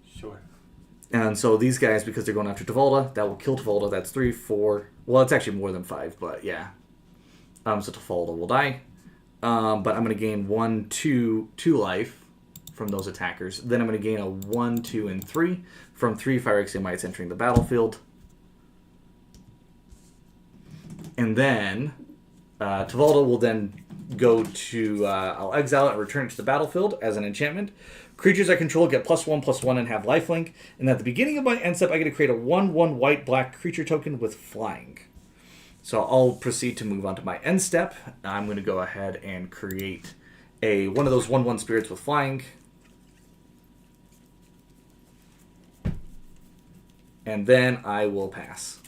Sure. And so these guys, because they're going after Tavalda, that will kill Tavalda. That's 3, 4. Well, it's actually more than 5, but yeah. So Tavalda will die. But I'm going to gain 1, 2 life from those attackers. Then I'm going to gain a 1, 2, and 3 from 3 Phyrexian Mites entering the battlefield. And then Tavalda will then go to... I'll exile it and return it to the battlefield as an enchantment. Creatures I control get +1/+1 and have lifelink. And at the beginning of my end step, I get to create a 1/1 white-black creature token with flying. So I'll proceed to move on to my end step. I'm going to go ahead and create one of those 1/1 spirits with flying. And then I will pass.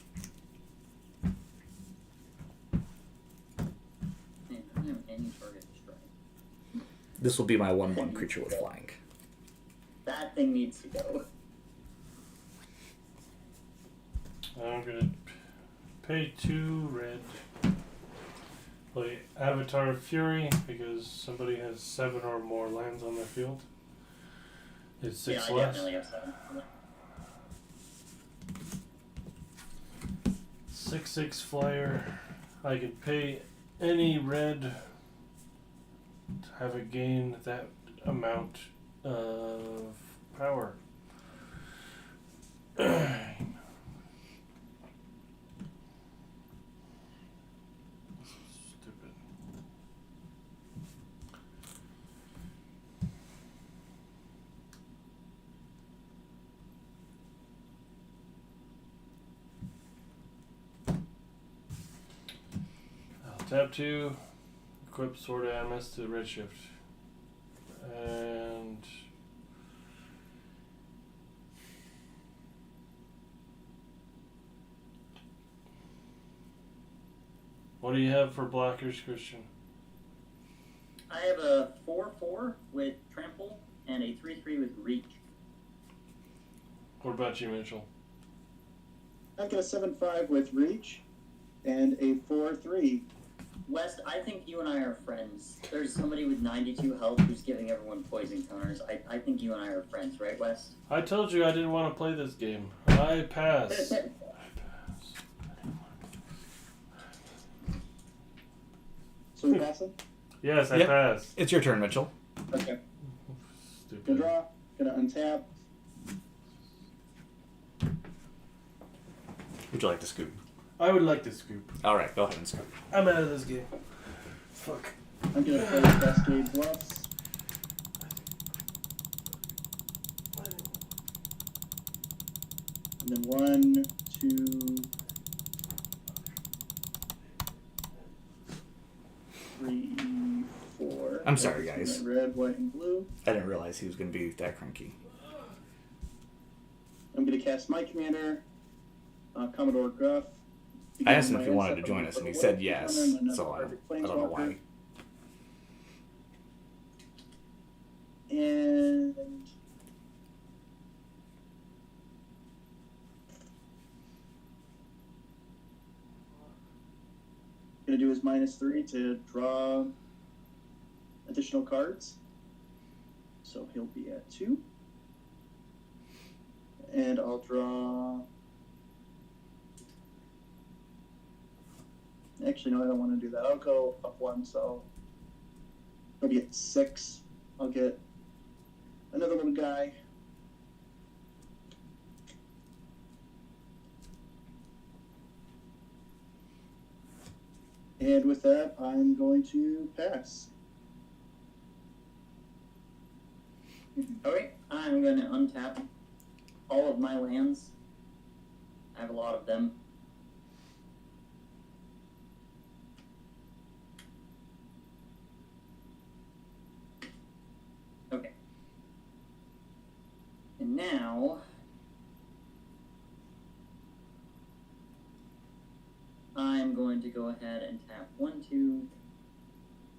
This will be my 1/1 creature with flying. That thing needs to go. I'm going to pay 2 red. Play Avatar of Fury because somebody has 7 or more lands on their field. It's 6 I less. definitely have 7. 6/6 flyer. I can pay any red to have it gain that amount of power. Stupid. I'll tap 2, equip Sword of Amos to Redshift. And what do you have for blockers, Christian? I have a 4/4 with Trample and a 3/3 with Reach. What about you, Mitchell? I've got a 7/5 with Reach and a 4/3. West, I think you and I are friends. There's somebody with 92 health who's giving everyone poison counters. I think you and I are friends, right, West? I told you I didn't want to play this game. I pass. So we passing? Yes, I Yep. pass. It's your turn, Mitchell. Okay. Gonna Stupid. draw. Gonna untap. Would you like to scoop? I would like to scoop. All right, go ahead and scoop. I'm out of this game. Fuck. I'm gonna play Cascade Bluffs. And then 1, 2, 3, 4. I'm sorry, guys. Red, white, and blue. I didn't realize he was going to be that cranky. I'm gonna cast my commander, Commodore Gruff. I asked him if he wanted to join us, and he said yes. So I don't know why. And gonna do his -3 to draw additional cards. So he'll be at 2. And I'll draw. Actually, no, I don't want to do that. I'll go up 1, so he'll be at 6. I'll get another little guy. And with that, I'm going to pass. Okay, I'm going to untap all of my lands. I have a lot of them. Okay. And now I'm going to go ahead and tap 1, 2,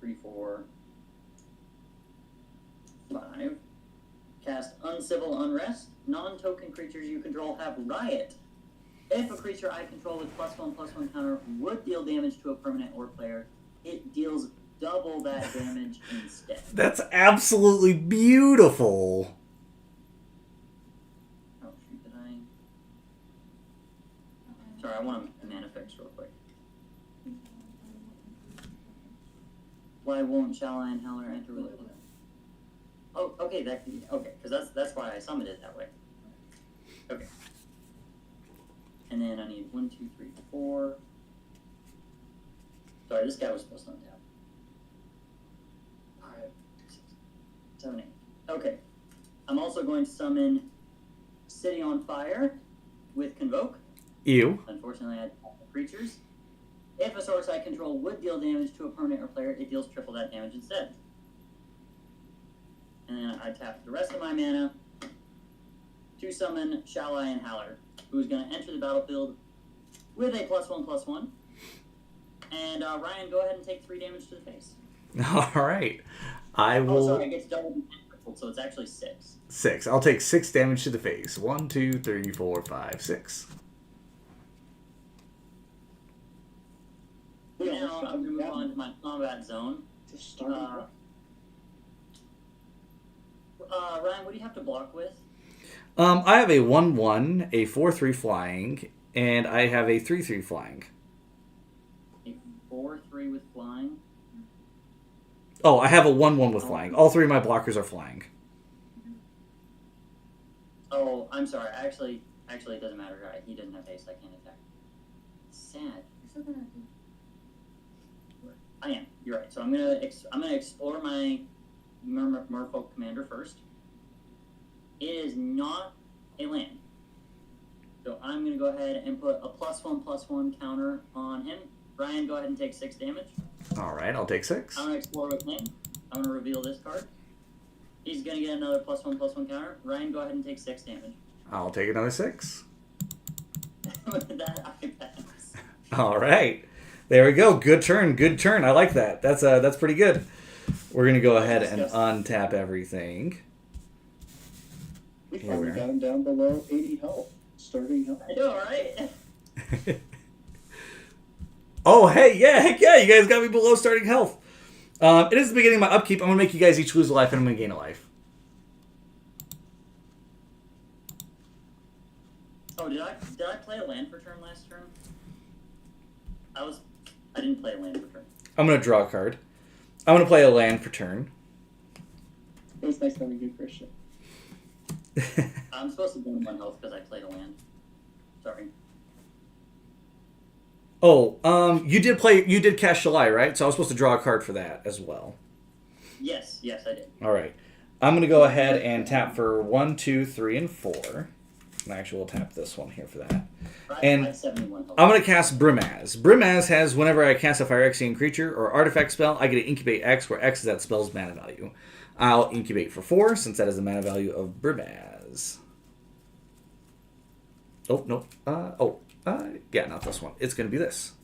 3, 4, 5. Cast Uncivil Unrest. Non-token creatures you control have Riot. If a creature I control with +1/+1 counter would deal damage to a permanent or player, it deals double that damage instead. That's absolutely beautiful. Oh, shoot, did I? Sorry, I want a mana fix real quick. Why won't Shalline Howler enter with it? Oh, okay, because that's why I summoned it that way. Okay. And then I need 1, 2, 3, 4. Sorry, this guy was supposed to untap. 5, 6, 7, 8. Okay. I'm also going to summon City on Fire with Convoke. Ew. Unfortunately, I have creatures. If a source I control would deal damage to a permanent or player, it deals triple that damage instead. And then I tap the rest of my mana to summon Shalline Howler, who's going to enter the battlefield with a +1/+1. And Ryan, go ahead and take 3 damage to the face. All right. I will. Oh, sorry, it gets doubled and tripled, so it's actually 6. 6. I'll take 6 damage to the face. 1, 2, 3, 4, 5, 6. Now I'm going to move on to my combat zone. It's a starting Ryan, what do you have to block with? I have a 1/1, a 4/3 flying, and I have a 3/3 flying. A 4/3 with flying. Oh, I have a 1/1 with flying. All 3 of my blockers are flying. Oh, I'm sorry. Actually, it doesn't matter. He doesn't have haste. I can't attack. Sad. I am. You're right. So I'm gonna explore my Merfolk Commander first. It is not a land, so I'm gonna go ahead and put a +1/+1 counter on him. Ryan, go ahead and take 6 damage. All right, I'll take 6. I'm gonna explore with him. I'm gonna reveal this card. He's gonna get another +1/+1 counter. Ryan, go ahead and take 6 damage. I'll take another 6. With that, I pass. All right. There we go. Good turn. Good turn. I like that. That's pretty good. We're going to go ahead and untap everything. We finally got him down below 80 health. Starting health. I know, right? Oh, hey, yeah, heck yeah. You guys got me below starting health. It is the beginning of my upkeep. I'm going to make you guys each lose a life, and I'm going to gain a life. Oh, did I play a land for turn last turn? I didn't play a land for turn. I'm going to draw a card. I'm going to play a land for turn. It was nice having you, Christian. I'm supposed to be on 1 health because I played a land. Sorry. Oh, you did cast Shalai, right? So I was supposed to draw a card for that as well. Yes, I did. All right. I'm going to go ahead and tap for 1, 2, 3, and 4. And actually, we'll tap this one here for that. And I'm going to cast Brimaz. Brimaz has, whenever I cast a Phyrexian creature or artifact spell, I get to incubate X, where X is that spell's mana value. I'll incubate for 4, since that is the mana value of Brimaz. Oh, no. Yeah, not this one. It's going to be this.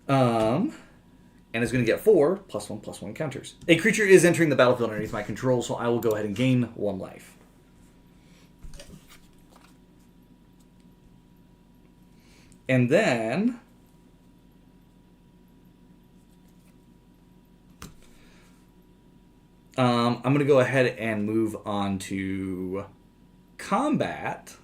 And it's going to get 4 +1/+1 counters. A creature is entering the battlefield underneath my control, so I will go ahead and gain 1 life. And then I'm going to go ahead and move on to combat.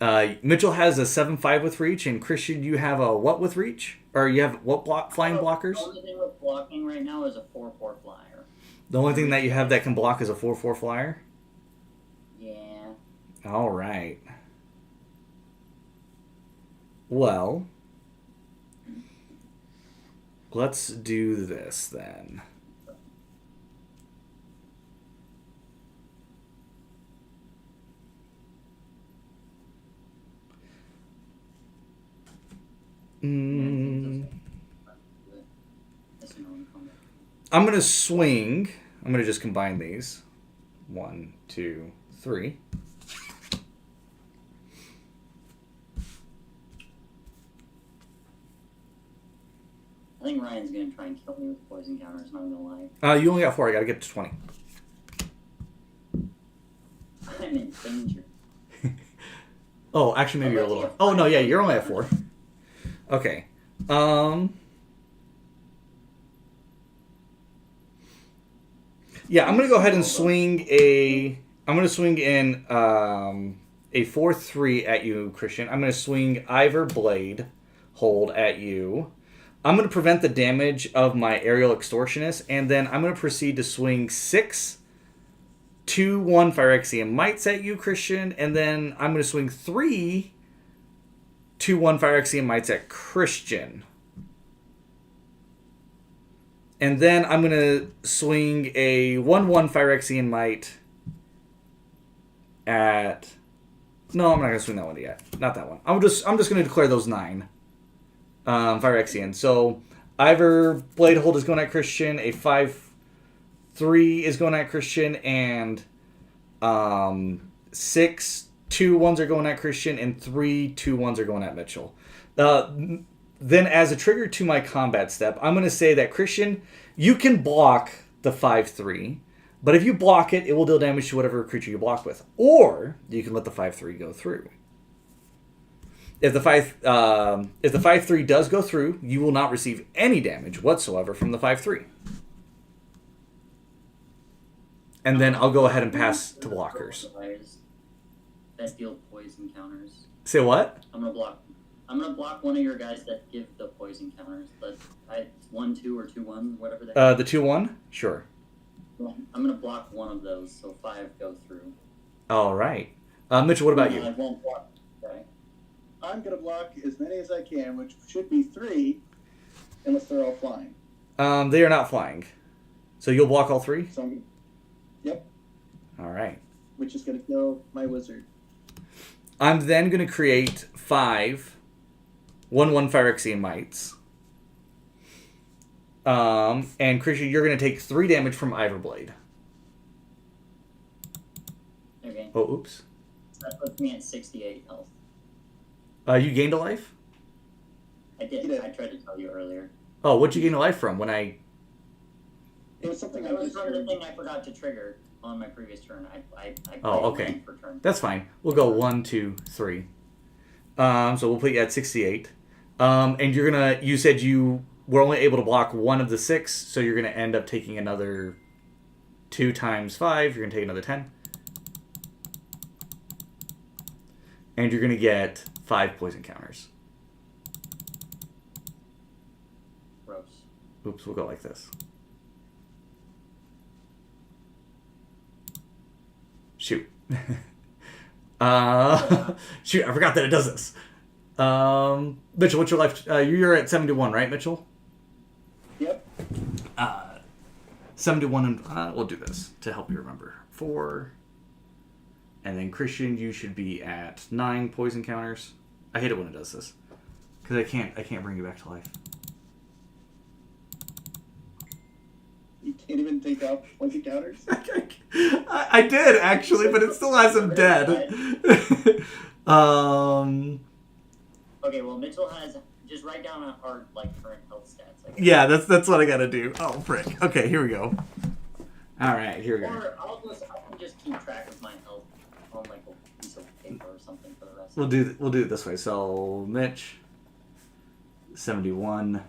Mitchell has a 7/5 with reach, and Christian, you have a what with reach? Or you have what flying blockers? The only thing with blocking right now is a 4/4 flyer. The only thing that you have that can block is a 4/4 flyer? Yeah. All right. Well, let's do this then. I'm going to swing. I'm going to just combine these. 1, 2, 3. I think Ryan's going to try and kill me with poison counters, not going to lie. You only got 4. I got to get to 20. I'm in danger. Oh, actually, maybe you're a little... Oh, no, yeah, you're only at 4. Okay. Yeah, I'm gonna go ahead and swing a. I'm gonna swing in a 4/3 at you, Christian. I'm gonna swing Ivor Bladehold at you. I'm gonna prevent the damage of my aerial extortionist, and then I'm gonna proceed to swing 6 2/1 Phyrexian Mites at you, Christian, and then I'm gonna swing 3 2/1 Phyrexian Mites at Christian. And then I'm going to swing a 1/1 Phyrexian Mite at... No, I'm not going to swing that one yet. Not that one. I'm just going to declare those 9 Phyrexian. So Ivor Bladehold is going at Christian. A 5/3 is going at Christian. And 6 2/1s are going at Christian. And 3 2/1s are going at Mitchell. Then, as a trigger to my combat step, I'm going to say that, Christian, you can block the 5/3, but if you block it, it will deal damage to whatever creature you block with. Or, you can let the 5/3 go through. If the 5/3 does go through, you will not receive any damage whatsoever from the 5/3. And then I'll go ahead and pass to blockers. That deal poison counters. Say what? I'm gonna block one of your guys that give the poison counters. But 1/2 or 2/1, whatever they The 2/1? Sure. I'm gonna block one of those, so 5 go through. All right. Mitchell, what about you? I won't block. Okay. I'm going to block as many as I can, which should be 3, unless they're all flying. They are not flying. So you'll block all 3? So yep. All right. Which is going to kill my wizard. I'm then going to create 5 1/1 Phyrexian Mites. And Christian, you're going to take 3 damage from Ivor Blade. Okay. Oh, oops. So that puts me at 68 health. You gained a life? I did. I tried to tell you earlier. Oh, what'd you gain a life from when I... It was something I That was just from the thing I forgot to trigger on my previous turn. I Oh, played okay. land for turn. That's fine. We'll go 1, 2, 3. So we'll put you at 68. And you're going to... You said you were only able to block 1 of the 6, so you're going to end up taking another 2 times 5. You're going to take another 10. And you're going to get 5 poison counters. Gross. Oops, we'll go like this. Shoot. Shoot, I forgot that it does this. Mitchell, what's your life? You're at 71, right, Mitchell? Yep. 71, and we'll do this to help you remember. 4. And then Christian, you should be at 9 poison counters. I hate it when it does this. Because I can't bring you back to life. You can't even take out poison counters? I did, actually, but it still has him dead. Okay, well, Mitchell has... Just write down our current health stats. I guess. Yeah, that's what I gotta do. Oh, frick. Okay, here we go. Alright, here we go. Or I can just keep track of my health on a piece of paper or something for the rest. We'll do it this way. So Mitch, 71,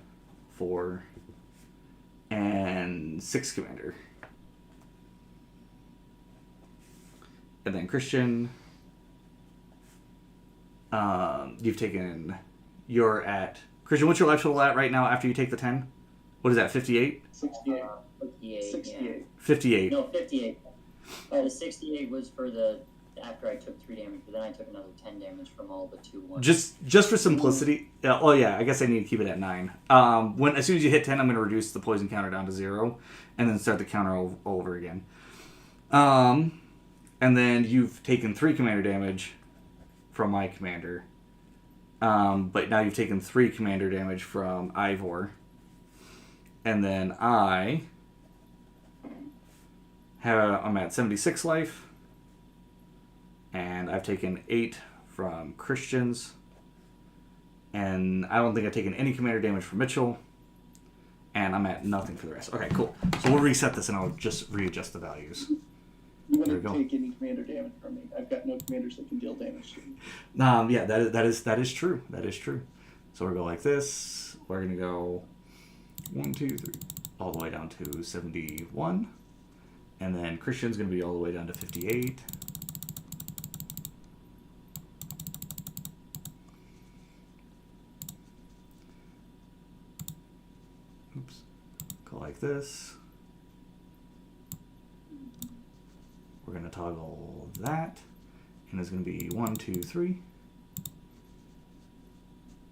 4, and 6 commander. And then Christian, you're at... Christian, what's your life total at right now after you take the 10? What is that, 58? 68. 58. 68. Yeah. 58. No, 58. The 68 was for after I took 3 damage, but then I took another 10 damage from all the 2/1. Just for simplicity. Oh yeah, I guess I need to keep it at 9. As soon as you hit 10, I'm going to reduce the poison counter down to 0, and then start the counter over again. And then you've taken 3 commander damage from my commander. But now you've taken 3 commander damage from Ivor. And then I'm at 76 life. And I've taken 8 from Christians. And I don't think I've taken any commander damage from Mitchell. And I'm at nothing for the rest. Okay, cool. So we'll reset this and I'll just readjust the values. You There we wouldn't go. take any commander damage from me. I've got no commanders that can deal damage to me. Yeah, that is true. That is true. So we'll go like this. we're going to go 1, 2, 3, all the way down to 71. And then Christian's going to be all the way down to 58. Oops. Go like this. We're going to toggle that. And it's going to be 1, 2, 3.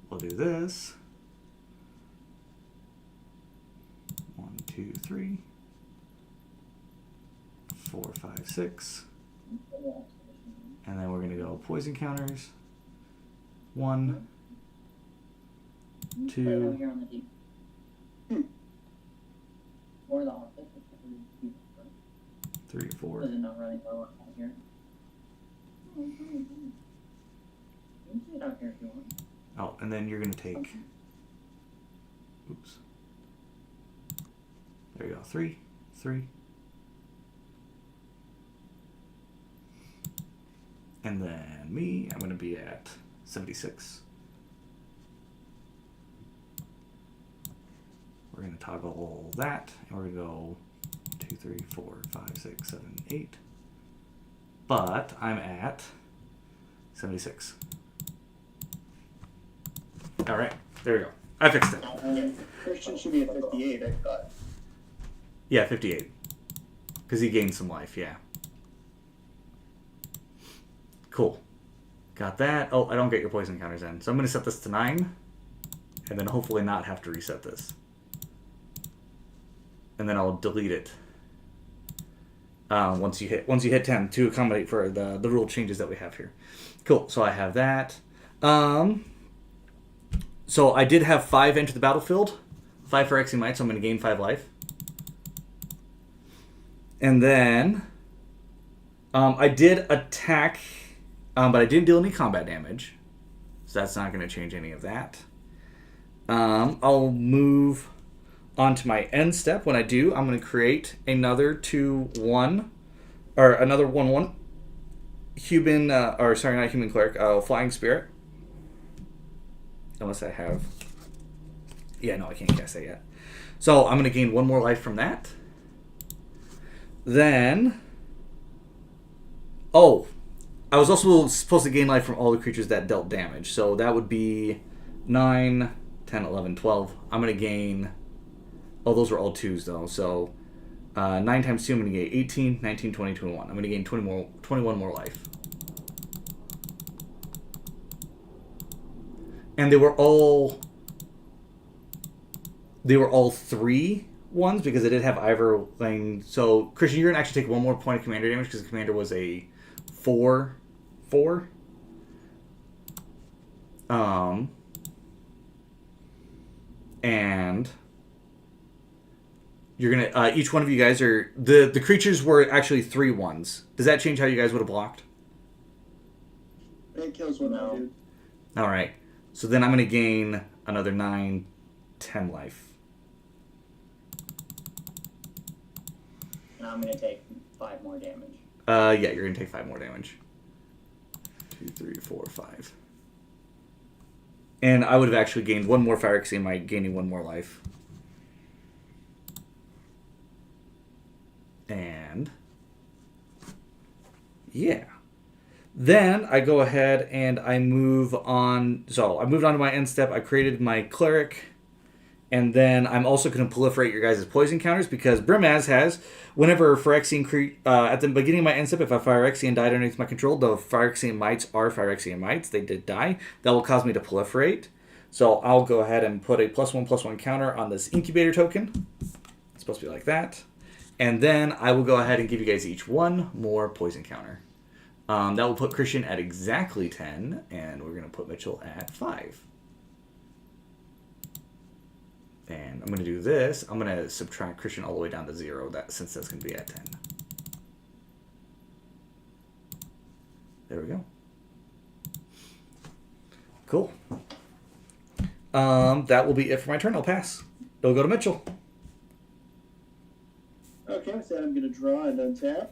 We'll do this. 1, 2, 3. 4, 5, 6. And then we're going to go poison counters. 1, 2. Or the office. 3, 4. Is it not running well out here? You can sit out here if you want. Oh, and then you're going to take. Oops. There you go. 3, 3. And then me, I'm going to be at 76. We're going to toggle that, and we're going to go 2, 3, 4, 5, 6, 7, 8. But I'm at 76. All right, there we go. I fixed it. Christian should be at 58, I thought. Yeah, 58. Because he gained some life, yeah. Cool. Got that. Oh, I don't get your poison counters in. So I'm going to set this to 9. And then hopefully not have to reset this. And then I'll delete it. Once you hit 10 to accommodate for the rule changes that we have here. Cool. So I have that. So I did have 5 enter the battlefield. 5 Phyrexian Might, so I'm going to gain 5 life. And then I did attack, but I didn't deal any combat damage. So that's not going to change any of that. I'll move on to my end step. When I do, I'm going to create another 2/1, or another 1/1 human, or sorry, not human cleric, flying spirit. Unless I have, yeah, no, I can't cast that yet. So I'm going to gain 1 more life from that. Then, oh, I was also supposed to gain life from all the creatures that dealt damage. So that would be 9, 10, 11, 12. I'm going to gain, oh, those were all 2s though. So 9 times 2, I'm going to gain 18, 19, 20, 21. I'm going to gain 21 more life. And they were all 3 ones because I did have Ivor playing. So Christian, you're gonna actually take 1 more point of commander damage because the commander was a 4/4. And you're gonna each one of you guys are the creatures were actually 3 ones. Does that change how you guys would have blocked? It kills one now, dude. All right. So then I'm going to gain another 9, 10 life. And I'm going to take 5 more damage. Yeah, you're going to take 5 more damage. 2, 3, 4, 5. And I would have actually gained 1 more Phyrexian Might, gaining 1 more life. And yeah. Then I go ahead and I move on. So I moved on to my end step. I created my cleric. And then I'm also going to proliferate your guys' poison counters because Brimaz has, whenever Phyrexian at the beginning of my end step, if a Phyrexian died underneath my control, the Phyrexian Mites are Phyrexian Mites. They did die. That will cause me to proliferate. So I'll go ahead and put a +1/+1 counter on this incubator token. It's supposed to be like that. And then I will go ahead and give you guys each 1 more poison counter. That will put Christian at exactly 10, and we're going to put Mitchell at 5. And I'm going to do this. I'm going to subtract Christian all the way down to 0, since that's going to be at 10. There we go. Cool. That will be it for my turn. I'll pass. It'll go to Mitchell. Okay, so I'm going to draw and untap.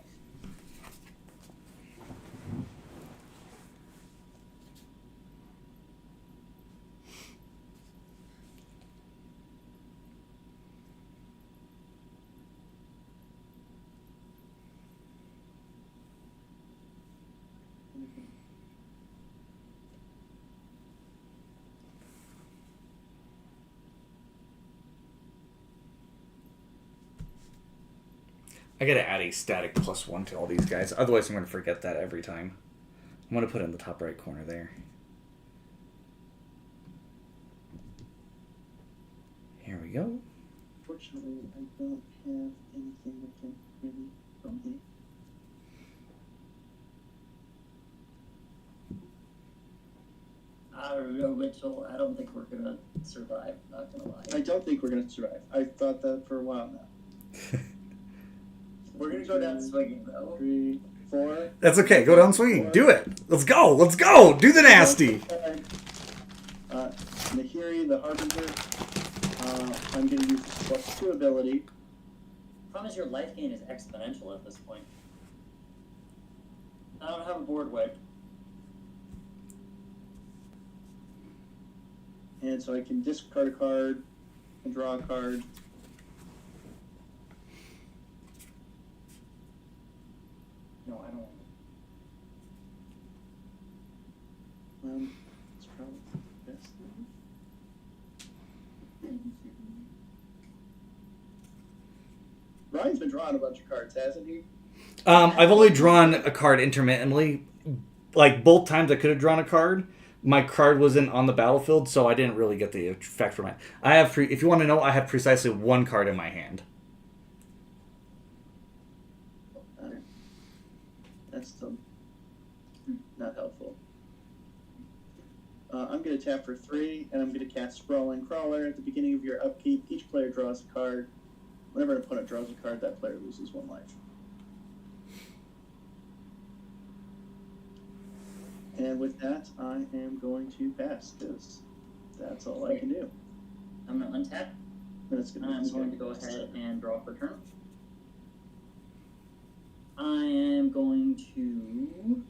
I gotta add a static +1 to all these guys. Otherwise, I'm gonna forget that every time. I'm gonna put it in the top right corner there. Here we go. Fortunately, I don't have anything that can really from me. I don't know, Mitchell. I don't think we're gonna survive. Not gonna lie. I don't think we're gonna survive. I've thought that for a while now. We're gonna go down swinging though. 3, 4. That's okay. Go down swinging. Do it. Let's go. Let's go. Do the nasty. Nahiri, the Harbinger. I'm gonna use this +2 ability. Problem is your life gain is exponential at this point. I don't have a board wipe. And so I can discard a card and draw a card. No, I don't. It's probably the best thing. Ryan's been drawing a bunch of cards, hasn't he? I've only drawn a card intermittently. Like, both times I could have drawn a card, my card wasn't on the battlefield, so I didn't really get the effect from it. I have, if you want to know, I have precisely one card in my hand. That's still not helpful. I'm going to tap for 3, and I'm going to cast Sprawling Crawler. At the beginning of your upkeep, each player draws a card. Whenever an opponent draws a card, that player loses 1 life. And with that, I am going to pass, because that's all I can do. I'm gonna untap. That's gonna I'm going to go ahead and draw for turn. I am going to.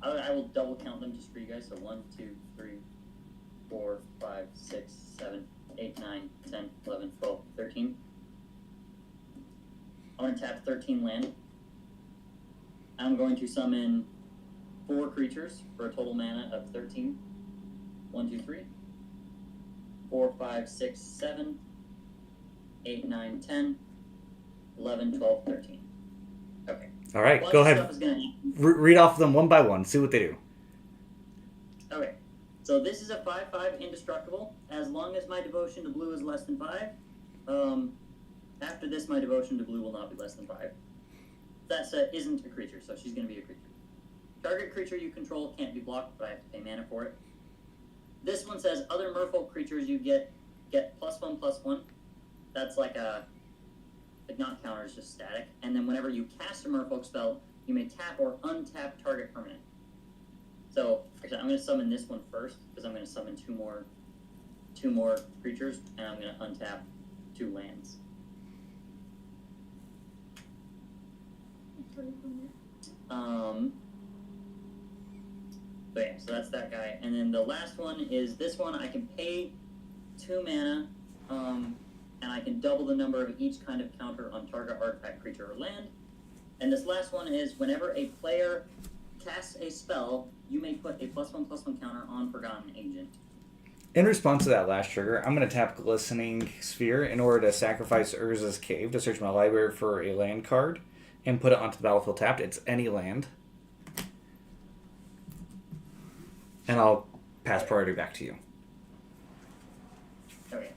I will double count them just for you guys. So 1, 2, 3, 4, 5, 6, 7, 8, 9, 10, 11, 12, 13. I'm going to tap 13 land. I'm going to summon 4 creatures for a total mana of 13. 1, 2, 3. 4, 5, 6, 7, 8, 9, 10, 11, 12, 13. Okay. All right, go ahead. Read off of them one by one. See what they do. Okay. So this is a 5/5 indestructible. As long as my devotion to blue is less than 5. After this, my devotion to blue will not be less than 5. That isn't a creature, so she's going to be a creature. Target creature you control can't be blocked, but I have to pay mana for it. This one says other Merfolk creatures you get +1/+1. That's like a not counter, is just static. And then whenever you cast a Merfolk spell, you may tap or untap target permanent. So actually, I'm going to summon this one first because I'm going to summon two more creatures, and I'm going to untap 2 lands. So yeah, so that's that guy. And then the last one is this one. I can pay 2 mana, and I can double the number of each kind of counter on target artifact, creature, or land. And this last one is whenever a player casts a spell, you may put a +1/+1 counter on Forgotten Agent. In response to that last trigger, I'm going to tap Glistening Sphere in order to sacrifice Urza's Cave to search my library for a land card and put it onto the battlefield tapped. It's any land. And I'll pass priority back to you. Okay.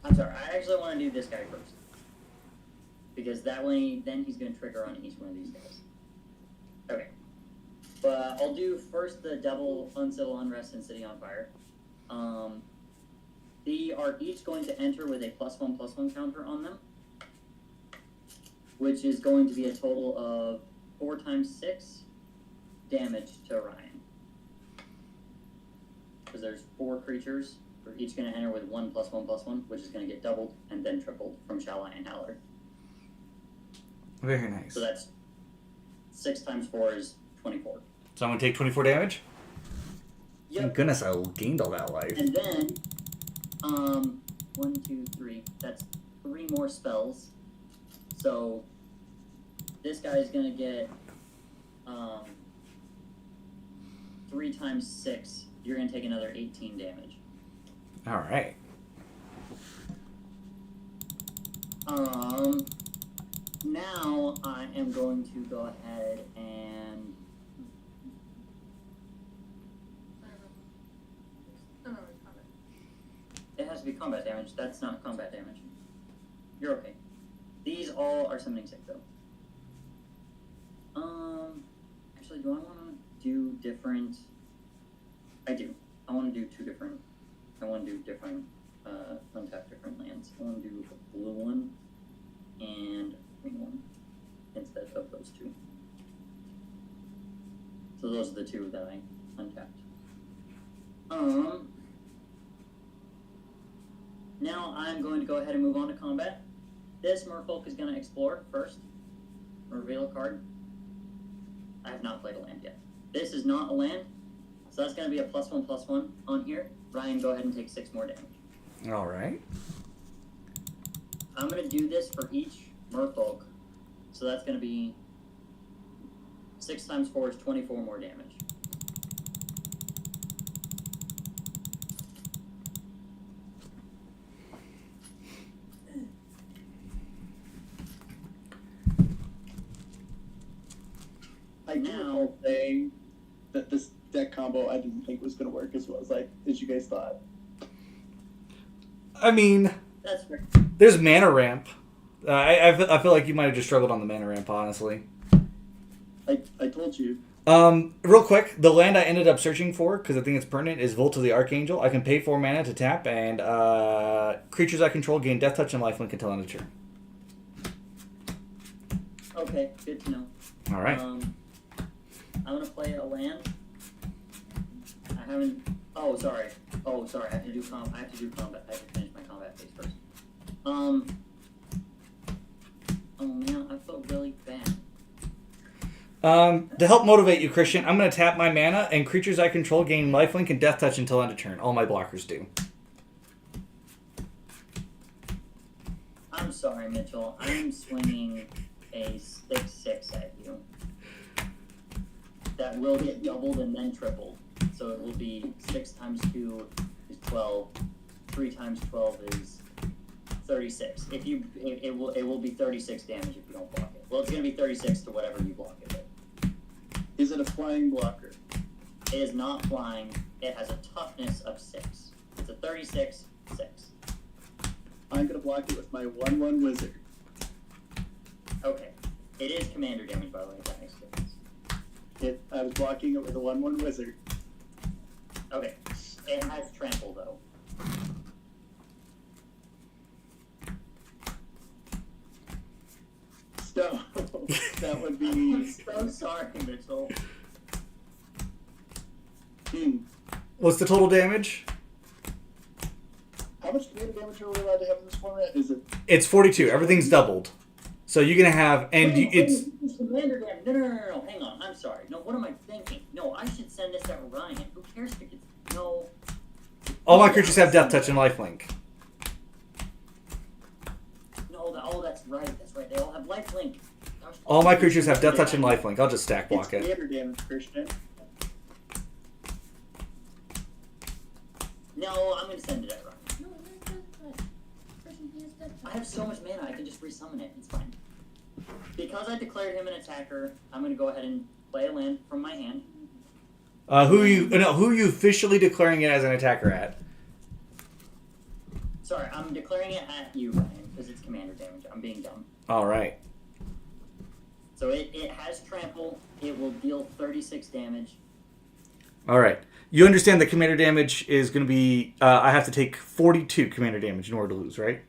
I'm sorry, I actually want to do this guy first. Because that way, then he's going to trigger on each one of these guys. Okay. But I'll do first the double Uncivil Unrest and City on Fire. They are each going to enter with a +1/+1 counter on them, which is going to be a total of 4 times 6 damage to Orion. Because there's 4 creatures, they're each going to enter with 1 +1/+1, which is going to get doubled and then tripled from Shalai and Howler. Very nice. So that's 6 times 4 is 24. So I'm going to take 24 damage? Yep. Thank goodness I gained all that life. And then, 1, 2, 3, that's 3 more spells. So, this guy is going to get 3 times 6. You're going to take another 18 damage. All right. Now I am going to go ahead and it has to be combat damage. That's not combat damage. You're okay. These all are summoning sick though. Actually, do I want to do different? I do. I want to do two different. I want to do different. Untap different lands. I want to do a blue one and a green one instead of those two. So those are the two that I untapped. Now I'm going to go ahead and move on to combat. This Merfolk is going to explore first. Reveal a card. I have not played a land yet. This is not a land, so that's going to be a +1/+1 on here. Ryan, go ahead and take 6 more damage. All right. I'm going to do this for each Merfolk, so that's going to be 6 times 4 is 24 more damage. I do recall saying that this deck combo I didn't think was going to work as well as you guys thought. I mean, That's fair. there's mana ramp. I feel like you might have just struggled on the mana ramp, honestly. I told you. Real quick, the land I ended up searching for, because I think it's pertinent, is Volt of the Archangel. I can pay 4 mana to tap, and creatures I control gain Death Touch and lifelink until end of turn. Okay, good to know. All right. I'm going to play a land. I haven't... Oh, sorry. I have to do combat. I have to finish my combat phase first. Oh man, I feel really bad. To help motivate you, Christian, I'm going to tap my mana, and creatures I control gain lifelink and Death Touch until end of turn. All my blockers do. I'm sorry, Mitchell. I'm swinging a 6/6 at you. That will get doubled and then tripled. So it will be 6 times 2 is 12. 3 times 12 is 36. It will be 36 damage if you don't block it. Well, it's going to be 36 to whatever you block it with. Is it a flying blocker? It is not flying. It has a toughness of 6. It's a 36/6. I'm going to block it with my 1/1 wizard. Okay. It is commander damage, by the way, if that makes a difference. I was blocking it with a 1/1 wizard. Okay. It has trample, though. So, that would be... I'm so sorry, Mitchell. What's the total damage? How much commander damage are we allowed to have in this format? Is it... It's 42. Everything's doubled. So you're going to have... And it's... Commander damage. No. Hang on. I'm sorry. No, what am I thinking? No, I should send this at Ryan. Who cares if it gets... No. All my creatures have Death Touch and lifelink. No, that's right. They all have lifelink. All my creatures have Death Touch and lifelink. I'll just stack block It's it. commander damage, Christian. No, I'm going to send it at Ryan. No, I have so much mana, I can just resummon it. It's fine. Because I declared him an attacker, I'm going to go ahead and play a land from my hand. Who are you officially declaring it as an attacker at? Sorry, I'm declaring it at you, Ryan, because it's commander damage. I'm being dumb. All right. So it has trample. It will deal 36 damage. All right. You understand that commander damage is going to be... I have to take 42 commander damage in order to lose, right?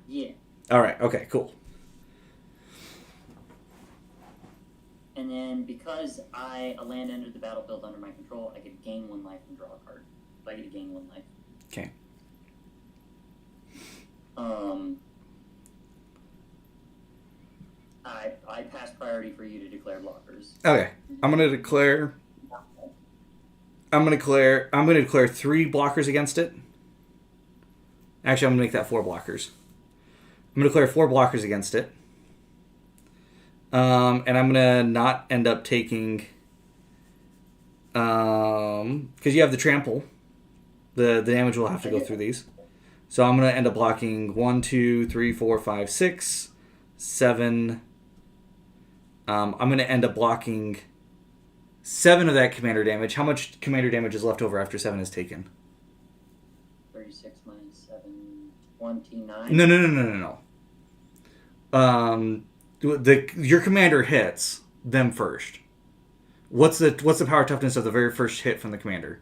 Yeah. All right. Okay, cool. And then because a land entered the battlefield under my control, I get to gain 1 life and draw a card. So I get to gain 1 life. Okay. I pass priority for you to declare blockers. Okay. I'm going to declare 3 blockers against it. Actually, I'm going to make that 4 blockers. I'm going to declare 4 blockers against it. And I'm going to not end up taking... Because you have the trample. The damage will have to go through these. So I'm going to end up blocking 1, 2, 3, 4, 5, 6, 7. I'm going to end up blocking 7 of that commander damage. How much commander damage is left over after 7 is taken? 36 minus 7, 29. No. Your commander hits them first. What's the power toughness of the very first hit from the commander?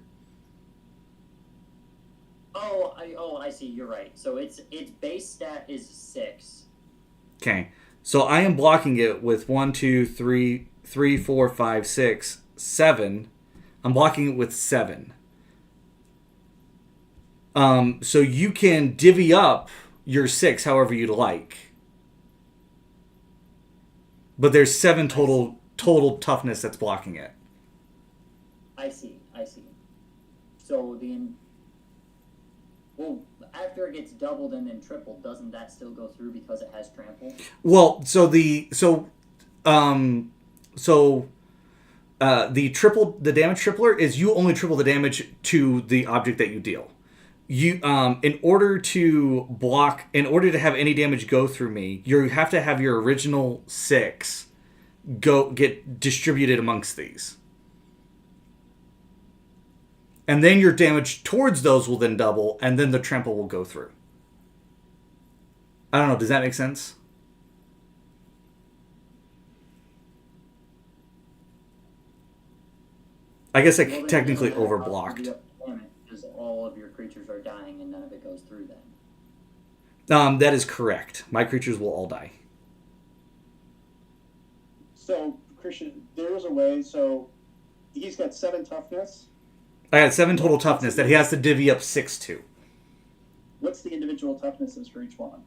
I see. You're right. So its base stat is 6. Okay, so I am blocking it with 1, 2, 3, 4, 5, 6, 7. I'm blocking it with 7. So you can divvy up your 6 however you'd like. But there's 7 total toughness that's blocking it. I see. So after it gets doubled and then tripled, doesn't that still go through because it has trample? Well, the damage tripler is you only triple the damage to the object that you deal. You in order to have any damage go through me, you have to have your original 6 get distributed amongst these. And then your damage towards those will then double, and then the trample will go through. I don't know, does that make sense? I guess I technically overblocked. Because all of your creatures are dying and none of it goes through then. That is correct. My creatures will all die. So, Christian, there is a way. So, he's got 7 toughness. I got 7 total toughness that he has to divvy up 6 to. What's the individual toughnesses for each one?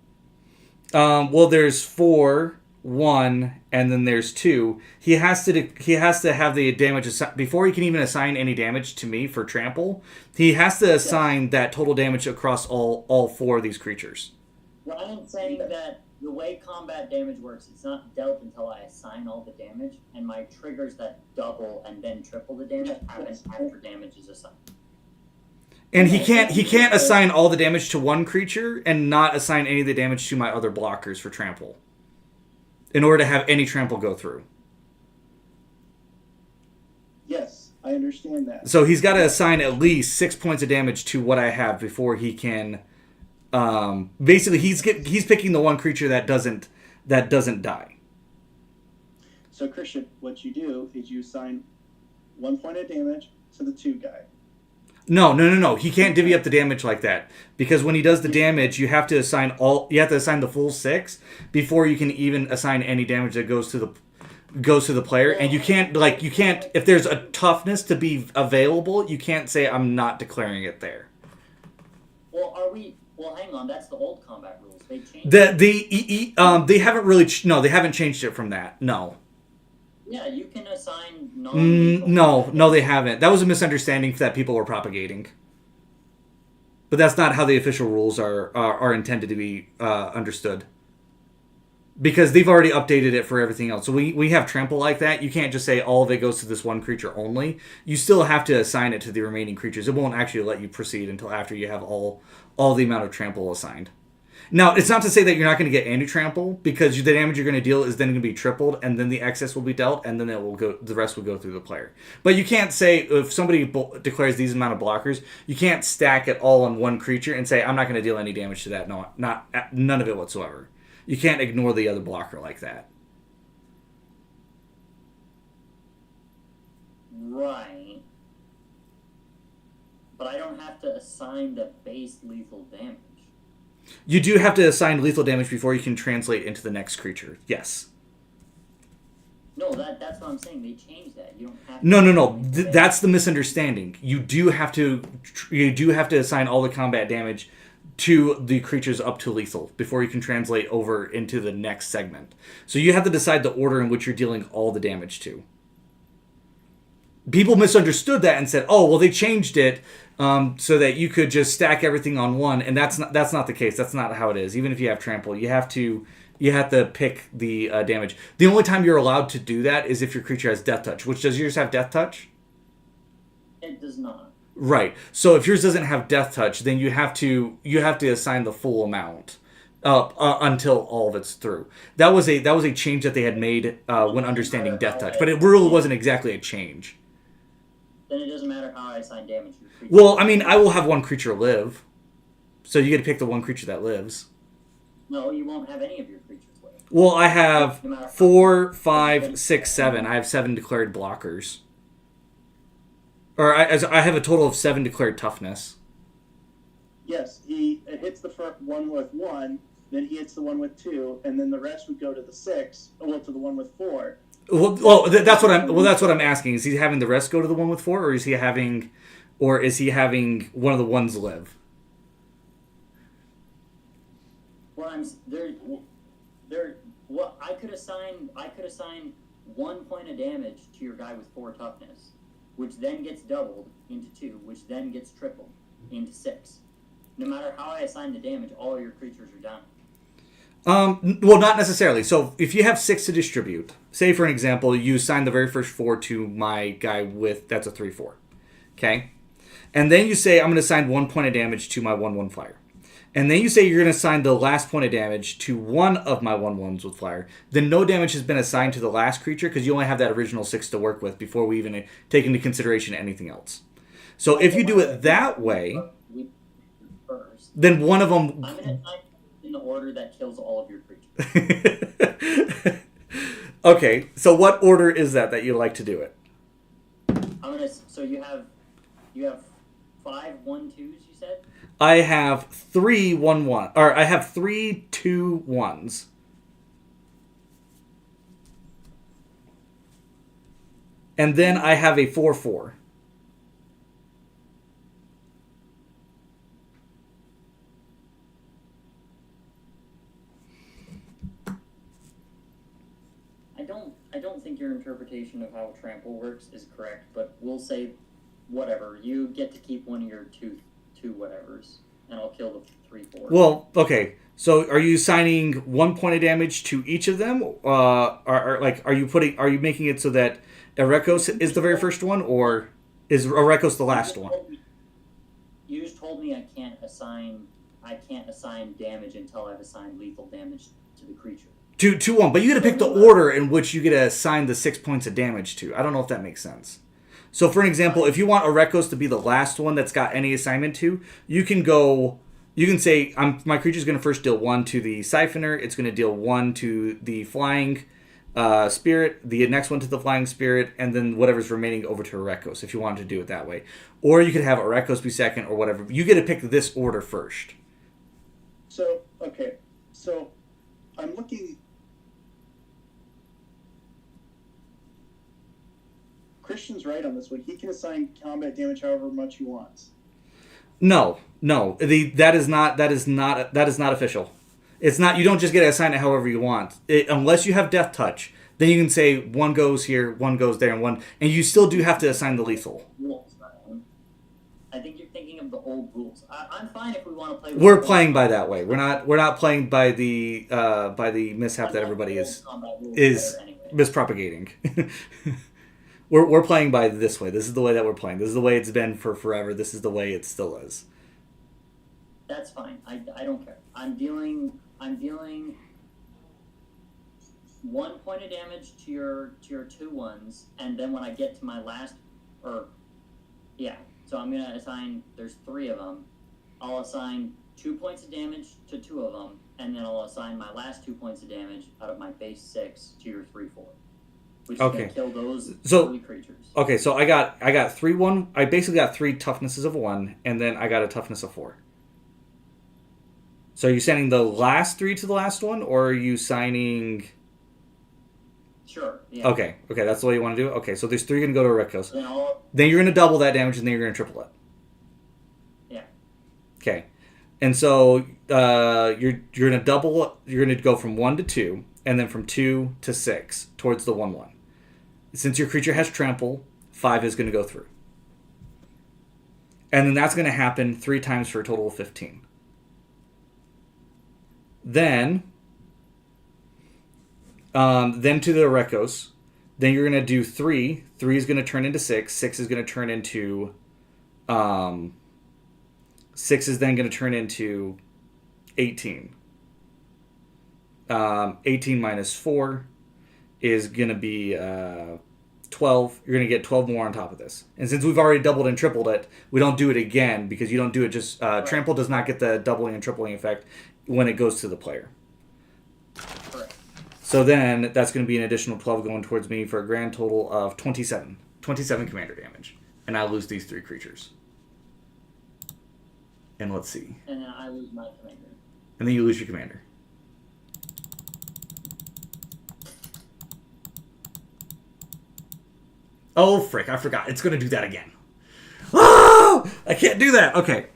Well, there's 4, 1, and then there's 2. He has to have the damage before he can even assign any damage to me for trample. He has to assign that total damage across all 4 of these creatures. Ryan's saying that the way combat damage works, it's not dealt until I assign all the damage, and my triggers that double and then triple the damage happen after damage is assigned. And he can't assign all the damage to one creature and not assign any of the damage to my other blockers for trample, in order to have any trample go through. Yes, I understand that. So he's got to assign at least 6 points of damage to what I have before he can. Basically, he's picking the one creature that doesn't die. So Christian, what you do is you assign 1 point of damage to the 2 guy. No. He can't divvy up the damage like that, because when he does the damage, you have to assign the full 6 before you can even assign any damage that goes to the player. And you can't if there's a toughness to be available, you can't say I'm not declaring it there. Well, hang on. That's the old combat rules. They changed. They haven't changed it from that. No. Yeah, you can assign non-lethal. No, they haven't. That was a misunderstanding that people were propagating. But that's not how the official rules are intended to be understood. Because they've already updated it for everything else. So we have trample like that. You can't just say all of it goes to this one creature only. You still have to assign it to the remaining creatures. It won't actually let you proceed until after you have all the amount of trample assigned. Now, it's not to say that you're not going to get any trample, because the damage you're going to deal is then going to be tripled, and then the excess will be dealt, and then the rest will go through the player. But you can't say, if somebody declares these amount of blockers, you can't stack it all on one creature and say, I'm not going to deal any damage to that. No, none of it whatsoever. You can't ignore the other blocker like that. Right. But I don't have to assign the base lethal damage. You do have to assign lethal damage before you can translate into the next creature. Yes. No, that's what I'm saying. They changed that. You don't have to. No. That's the misunderstanding. You do have to assign all the combat damage to the creatures up to lethal before you can translate over into the next segment. So you have to decide the order in which you're dealing all the damage to. People misunderstood that and said, "Oh, well, they changed it so that you could just stack everything on one," and that's not the case. That's not how it is. Even if you have trample, you have to pick the damage. The only time you're allowed to do that is if your creature has death touch. Which, does yours have death touch? It does not. Right. So if yours doesn't have Death Touch, then you have to assign the full amount until all of it's through. That was a change that they had made when understanding Death Touch, but it really wasn't exactly a change. Then it doesn't matter how I assign damage to your creature. Well, I mean, I will have one creature live, so you get to pick the one creature that lives. No, you won't have any of your creatures live. Well, I have 4, 5, 6, 7. I have 7 declared blockers. Or I have a total of 7 declared toughness. Yes, he hits the first one with 1, then he hits the one with 2, and then the rest would go to the 6, well, to the one with 4. Well, that's what I'm asking. Is he having the rest go to the one with 4, or is he having one of the ones live? Well, I could assign 1 point of damage to your guy with 4 toughness, which then gets doubled into 2, which then gets tripled into 6. No matter how I assign the damage, all your creatures are down. Well, not necessarily. So if you have 6 to distribute, say for an example, you assign the very first 4 to my guy that's a 3/4. Okay? And then you say, I'm going to assign 1 point of damage to my 1/1 flyer. And then you say you're going to assign the last point of damage to one of my 1/1s with flyer. Then no damage has been assigned to the last creature because you only have that original 6 to work with before we even take into consideration anything else. So if you do it that way, then one of them... I'm going to assign in the order that kills all of your creatures. Okay, so what order is that you like to do it? So you have 5 1/2s, you said? I have 3 1/1, or I have 3 2/1s. And then I have a 4/4. I don't think your interpretation of how trample works is correct, but we'll say whatever. You get to keep one of your two whatevers, and I'll kill the 3/4. Well, okay. So are you assigning 1 point of damage to each of them? Are you making it so that Erekos is the very first one, or is Erekos the last one? You just told me I can't assign damage until I've assigned lethal damage to the creature. To 1, but you get to pick the order in which you get to assign the 6 points of damage to. I don't know if that makes sense. So, for an example, if you want Erekos to be the last one that's got any assignment to, you can say, my creature's going to first deal 1 to the Siphoner, it's going to deal 1 to the Flying Spirit, the next one to the Flying Spirit, and then whatever's remaining over to Erekos, if you wanted to do it that way. Or you could have Erekos be second, or whatever. You get to pick this order first. So, okay. So, I'm looking... Christian's right on this one. He can assign combat damage however much he wants. No. That is not official. It's not. You don't just get to assign it however you want, unless you have Death Touch. Then you can say 1 goes here, 1 goes there, and you still do have to assign the lethal. I think you're thinking of the old rules. I'm fine if we want to play. We're playing by that way. We're not playing by the mishap that everybody is mispropagating. We're playing by this way. This is the way that we're playing. This is the way it's been for forever. This is the way it still is. That's fine. I don't care. I'm dealing 1 point of damage to your 2/1s, and then when I get to my last, so I'm gonna assign. There's 3 of them. I'll assign 2 points of damage to 2 of them, and then I'll assign my last 2 points of damage out of my base 6 to your 3/4. Which is going to kill those 3 creatures. Okay, so I got 3 1. I basically got 3 toughnesses of 1, and then I got a toughness of 4. So are you sending the last 3 to the last one, or are you signing? Sure. Yeah. Okay, that's the way you want to do it. Okay, so there's 3 going to go to Erekos. Then you're going to double that damage, and then you're going to triple it. Yeah. Okay, and so you're going to double. You're going to go from 1 to 2, and then from 2 to 6 towards the 1/1. Since your creature has trample, 5 is going to go through. And then that's going to happen 3 times for a total of 15. Then to the Erekos. Then you're going to do 3. 3 is going to turn into 6. 6 is going to turn into 6 is then going to turn into 18. 18 minus 4 is going to be 12. You're going to get 12 more on top of this. And since we've already doubled and tripled it, we don't do it again because you don't do it just... Trample does not get the doubling and tripling effect when it goes to the player. Correct. So then that's going to be an additional 12 going towards me for a grand total of 27. 27 commander damage. And I lose these 3 creatures. And let's see. And then I lose my commander. And then you lose your commander. Oh, frick. I forgot. It's going to do that again. Oh! I can't do that. Okay.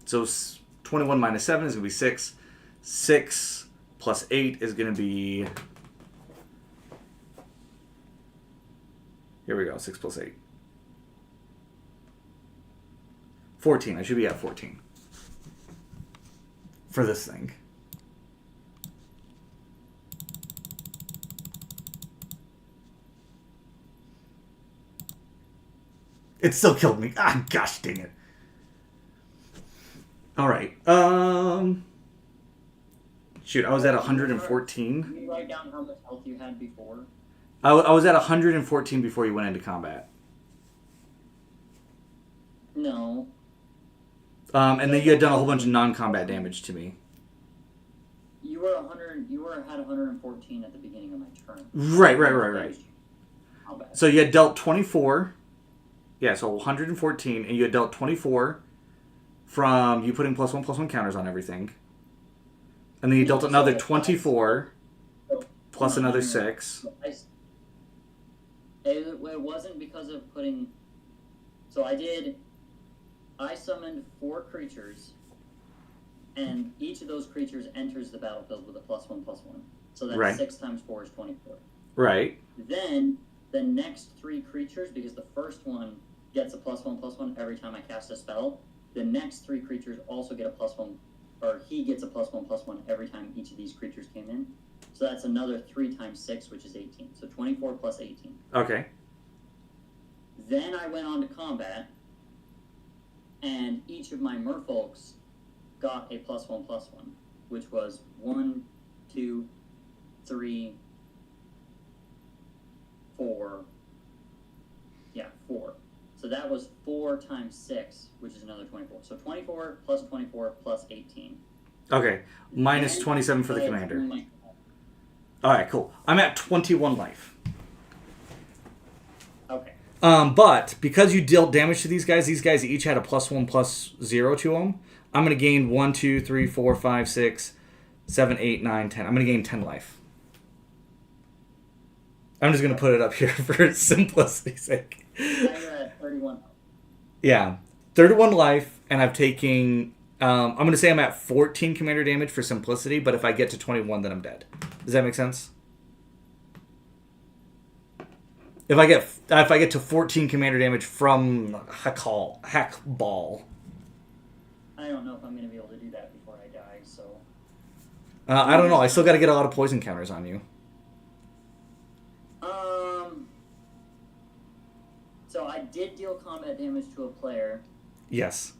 So 21 minus 7 is going to be 6. 6 plus 8 is going to be... Here we go. 6 plus 8. 14. I should be at 14. For this thing. It still killed me. Ah, gosh dang it. Alright. Shoot, I was at 114. Can you write down how much health you had before? I was at 114 before you went into combat. No. And then you had done a whole bunch of non-combat damage to me. You were 100. You had 114 at the beginning of my turn. Right. How bad? So you had dealt 24. Yeah, so 114, and you had dealt 24 from you putting +1/+1 counters on everything. And then you dealt another 24 plus another 6. It wasn't because of putting... So I summoned 4 creatures, and each of those creatures enters the battlefield with a +1/+1. So that's Right. 6 times 4 is 24. Right. Then the next 3 creatures, because the first one gets a +1/+1 every time I cast a spell, the next 3 creatures also get a +1, or he gets a +1/+1 every time each of these creatures came in. So that's another 3 times 6, which is 18. So 24 plus 18. Okay. Then I went on to combat, and each of my merfolks got a +1/+1, which was 1, 2, 3, 4. Yeah, 4. So that was 4 times 6, which is another 24. So 24 plus 24 plus 18. Okay. Minus 27 for the commander. Alright, cool. I'm at 21 life. Okay. But because you dealt damage to these guys each had a +1/+0 to them. I'm going to gain 1, 2, 3, 4, 5, 6, 7, 8, 9, 10. I'm going to gain 10 life. I'm just going to put it up here for simplicity's sake. Now you're at 31. Yeah. 31 life, and I've taken... I'm going to say I'm at 14 commander damage for simplicity, but if I get to 21, then I'm dead. Does that make sense? If I get to 14 commander damage from Hack Ball. I don't know if I'm going to be able to do that before I die, so... I don't know. I still got to get a lot of poison counters on you. So I did deal combat damage to a player. Yes.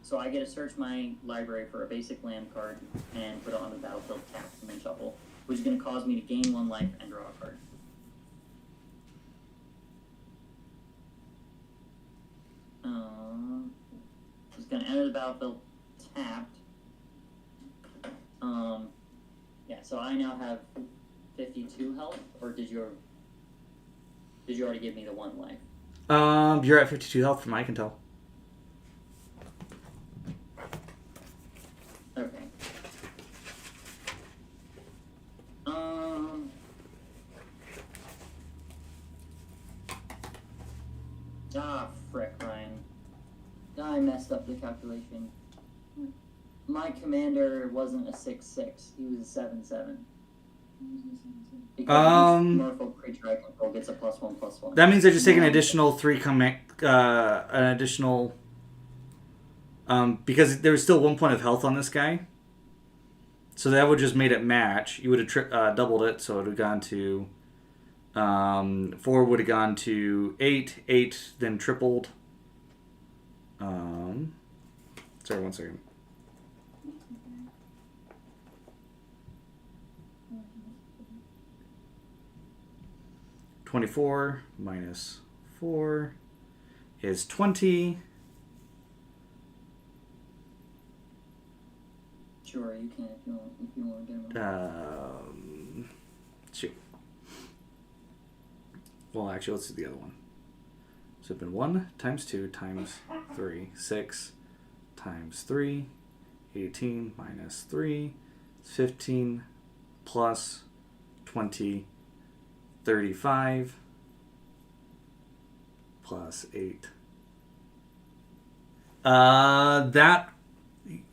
So I get to search my library for a basic land card and put it on the battlefield tapped and then shuffle, which is going to cause me to gain 1 life and draw a card. It's going to enter the battlefield tapped. Yeah, so I now have 52 health, or did you already give me the 1 life? You're at 52 health from what I can tell. Okay. Frick, Ryan. I messed up the calculation. My commander wasn't a 6/6. He was a 7/7. Because each Merfolk creature I control gets a +1/+1. That means I just take an additional 3 because there was still 1 point of health on this guy. So that would just made it match. You would have doubled it, so it would have gone to 4 would have gone to 8. 8 then tripled. Sorry, 1 second. $24 minus 4 is 20. Sure, you can if you want to get them. Shoot. Well, actually, let's do the other one. So it's been 1 times 2 times 3, 6 times 3, 18 minus 3, 15 plus 20, 35 plus 8. That.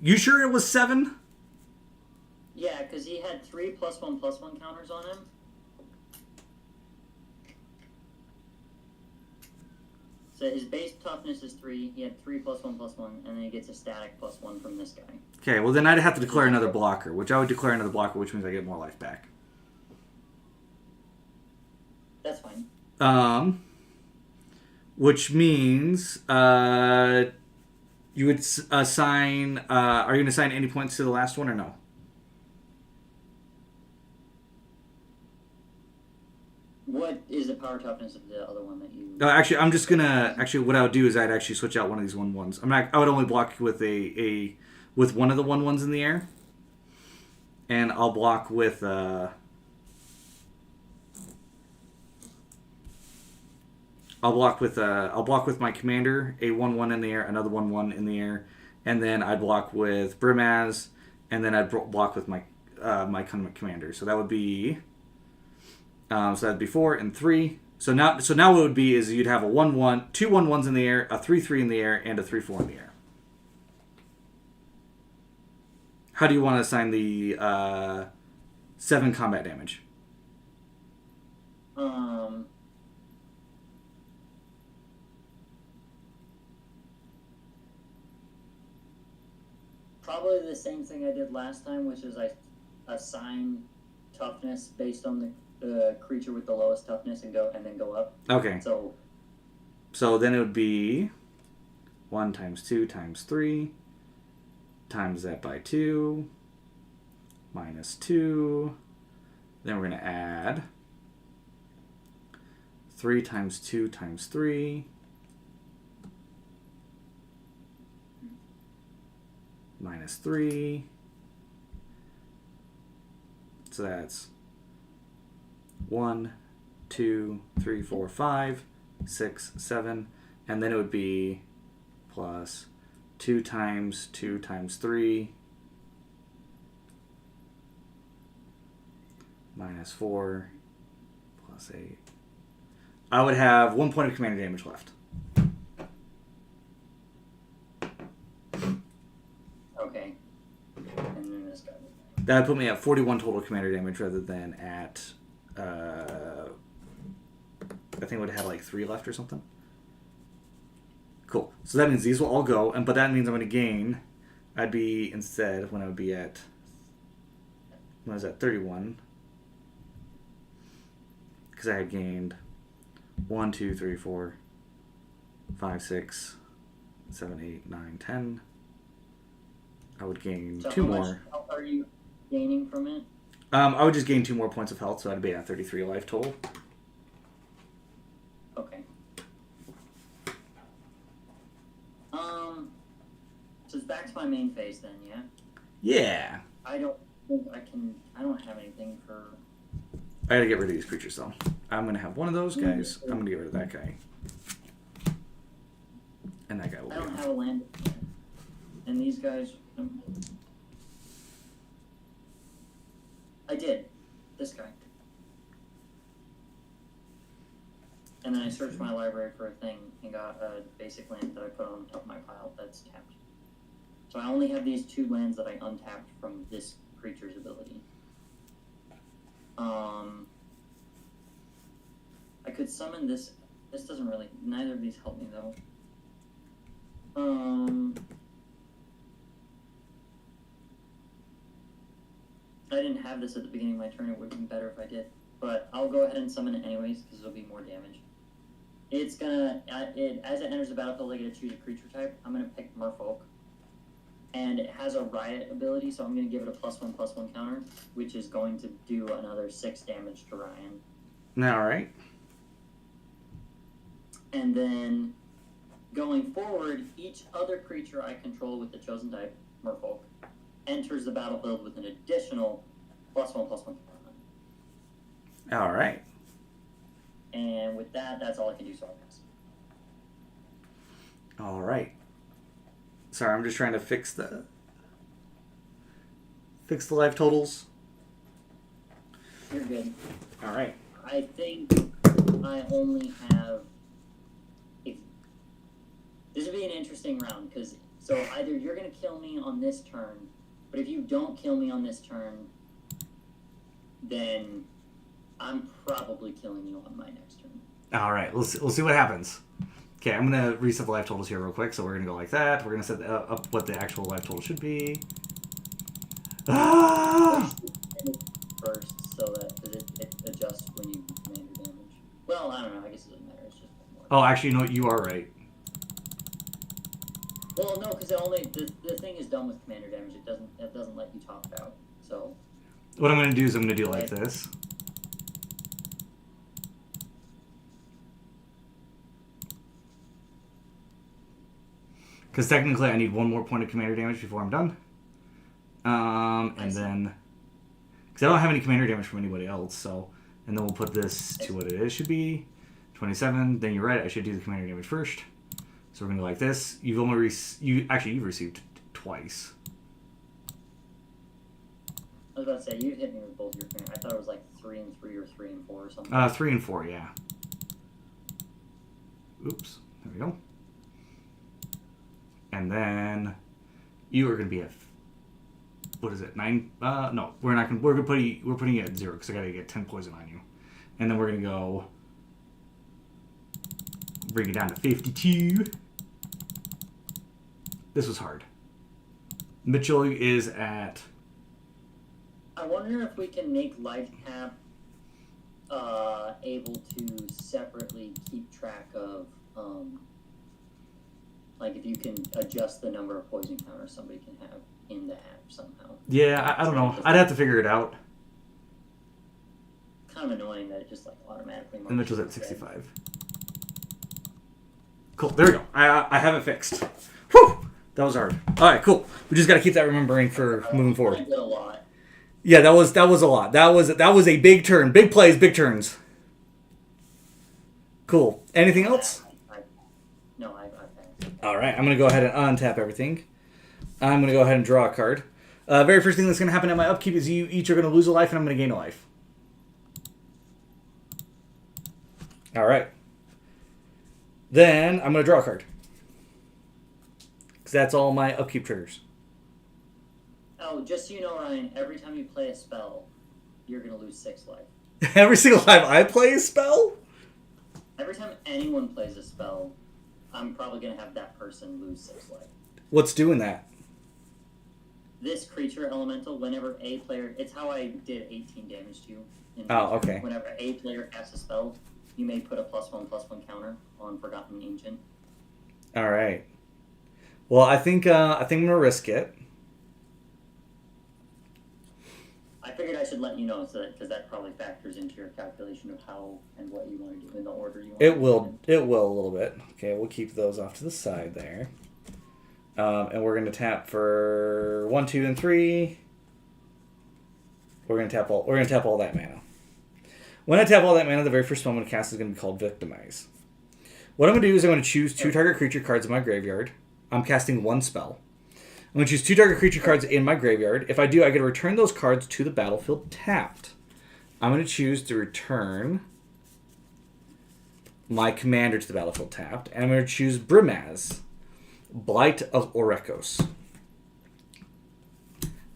You sure it was 7? Yeah, because he had 3 +1/+1 counters on him. So his base toughness is 3. He had 3 +1/+1, and then he gets a static +1 from this guy. Okay, well then I'd have to declare another blocker, which I would declare another blocker, which means I get more life back. That's fine. Which means you would assign. Are you going to assign any points to the last one or no? What is the power toughness of the other one that you... No, actually, I'm just gonna. Actually, what I would do is I'd actually switch out one of these 1/1s. I would only block with with one of the 1/1s in the air, and I'll block with. I'll block with my commander, a 1/1 in the air, another 1/1 in the air, and then I'd block with Brimaz, and then I'd block with my my commander. So that would be. So that'd be 4 and 3. So now what it would be is you'd have a 1/1, 2 1/1s in the air, a 3/3 in the air, and a 3/4 in the air. How do you want to assign the 7 combat damage? Probably the same thing I did last time, which is I assign toughness based on the creature with the lowest toughness and then go up. Okay. So then it would be 1 times 2 times 3 times that by 2 minus 2. Then we're going to add 3 times 2 times 3 minus 3. So that's 1, 2, 3, 4, 5, 6, 7, and then it would be plus 2 times 3 minus 4 plus 8. I would have 1 point of commander damage left. okay. And then this guy. That would put me at 41 total commander damage rather than at I think it would have had like 3 left or something. Cool. So that means these will all go, but that means I'm going to gain. I'd be instead when I was at 31, because I had gained 1, 2, 3, 4, 5, 6, 7, 8, 9, 10. I would gain 2 more. How much health are you gaining from it? I would just gain 2 more points of health, so I'd be at 33 life total. Okay. So it's back to my main phase then, yeah? Yeah. I don't think I don't have anything for... I gotta get rid of these creatures, though. I'm gonna have one of those guys. I'm gonna get rid of that guy. And that guy will I be don't on. have a land. And these guys... I did. This guy. And then I searched my library for a thing and got a basic land that I put on top of my pile that's tapped. So I only have these 2 lands that I untapped from this creature's ability. I could summon this. This doesn't really... Neither of these help me, though. I didn't have this at the beginning of my turn. It would have been better if I did. but I'll go ahead and summon it anyways because it'll be more damage. It's gonna as it enters the battlefield, I get to choose a creature type. I'm gonna pick Merfolk, and it has a riot ability, so I'm gonna give it a +1/+1 counter, which is going to do another 6 damage to Ryan. All right. And then going forward, each other creature I control with the chosen type, Merfolk, enters the battlefield with an additional +1/+1 counter. All right. And with that, that's all I can do, so I'll pass. All right. Sorry, I'm just trying to fix the life totals. You're good. All right. I think I only have... This would be an interesting round, because so either you're going to kill me on this turn, but if you don't kill me on this turn, then I'm probably killing you on my next turn. All right. We'll see what happens. Okay, I'm going to reset the life totals here real quick. So we're going to go like that. We're going to set up what the actual life total should be. Ah! First, so that it adjusts when you do commander damage. Well, I don't know. I guess it doesn't matter. It's just one more. Oh, actually, you know what? You are right. Well, no, because the thing is done with commander damage. It doesn't let you top it out. So What I'm going to do is I'm going to do like this. Because technically I need one more point of commander damage before I'm done. And then... Because I don't have any commander damage from anybody else, so... And then we'll put this to what it is. Should be 27. Then you're right, I should do the commander damage first. So we're going to go like this. You've only you've received twice. I was about to say, you hit me with both your commander. I thought it was like 3 and 3 or 3 and 4 or something. 3 and 4, yeah. Oops. There we go. And then you are going to be at, what is it, 9? No, we're not going. We're putting it at 0 because I got to get 10 poison on you. And then we're going to go bring it down to 52. This was hard. Mitchell is at. I wonder if we can make life tap able to separately keep track of. Like if you can adjust the number of poison counters somebody can have in the app somehow. Yeah, I don't know. I'd have to figure it out. Kind of annoying that it just like automatically. And Mitchell's at 65. Cool. There we go. I have it fixed. Whew! That was hard. All right, cool. We just got to keep that remembering for moving forward. I did a lot. Yeah, that was a lot. That was a big turn. Big plays, big turns. Cool. Anything else? No, I passed. All right, I'm going to go ahead and untap everything. I'm going to go ahead and draw a card. Very first thing that's going to happen at my upkeep is you each are going to lose a life, and I'm going to gain a life. All right. Then I'm going to draw a card. Because that's all my upkeep triggers. Oh, just so you know, Ryan, every time you play a spell, you're going to lose 6 life. Every single time I play a spell? Every time anyone plays a spell, I'm probably going to have that person lose 6 life. What's doing that? This creature elemental, whenever a player... It's how I did 18 damage to you. Oh, okay. Whenever a player casts a spell, you may put a +1/+1 counter on Forgotten Ancient. All right. Well, I think I'm going to risk it. I figured I should let you know because that probably factors into your calculation of how and what you want to do in the order you want. It will a little bit. Okay, we'll keep those off to the side there. And we're going to tap for 1, 2, and 3. We're going to tap all that mana. When I tap all that mana, the very first spell I'm going to cast is going to be called Victimize. What I'm going to do is I'm going to choose 2 target creature cards in my graveyard. I'm casting 1 spell. I'm going to choose 2 target creature cards in my graveyard. If I do, I get to return those cards to the battlefield tapped. I'm going to choose to return my commander to the battlefield tapped. And I'm going to choose Brimaz, Blight of Orekos.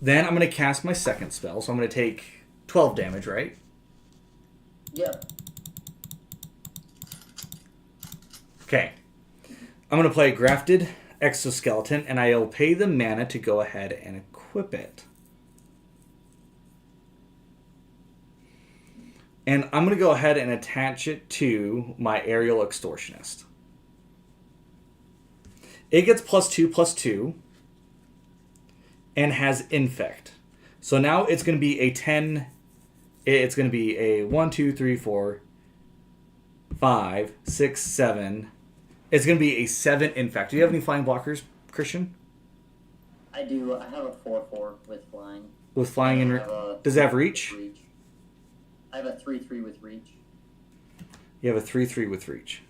Then I'm going to cast my second spell. So I'm going to take 12 damage, right? Yep. Okay. I'm going to play Grafted Exoskeleton, and I'll pay the mana to go ahead and equip it. And I'm going to go ahead and attach it to my Aerial Extortionist. It gets +2/+2 and has Infect. So now it's going to be a 10. It's going to be a 1, 2, 3, 4, 5, 6, 7. It's going to be a 7 Infect. Do you have any flying blockers, Christian? I do. I have a 4/4 with flying. With flying and does it have reach? I have a 3/3 with reach. You have a 3/3 with reach.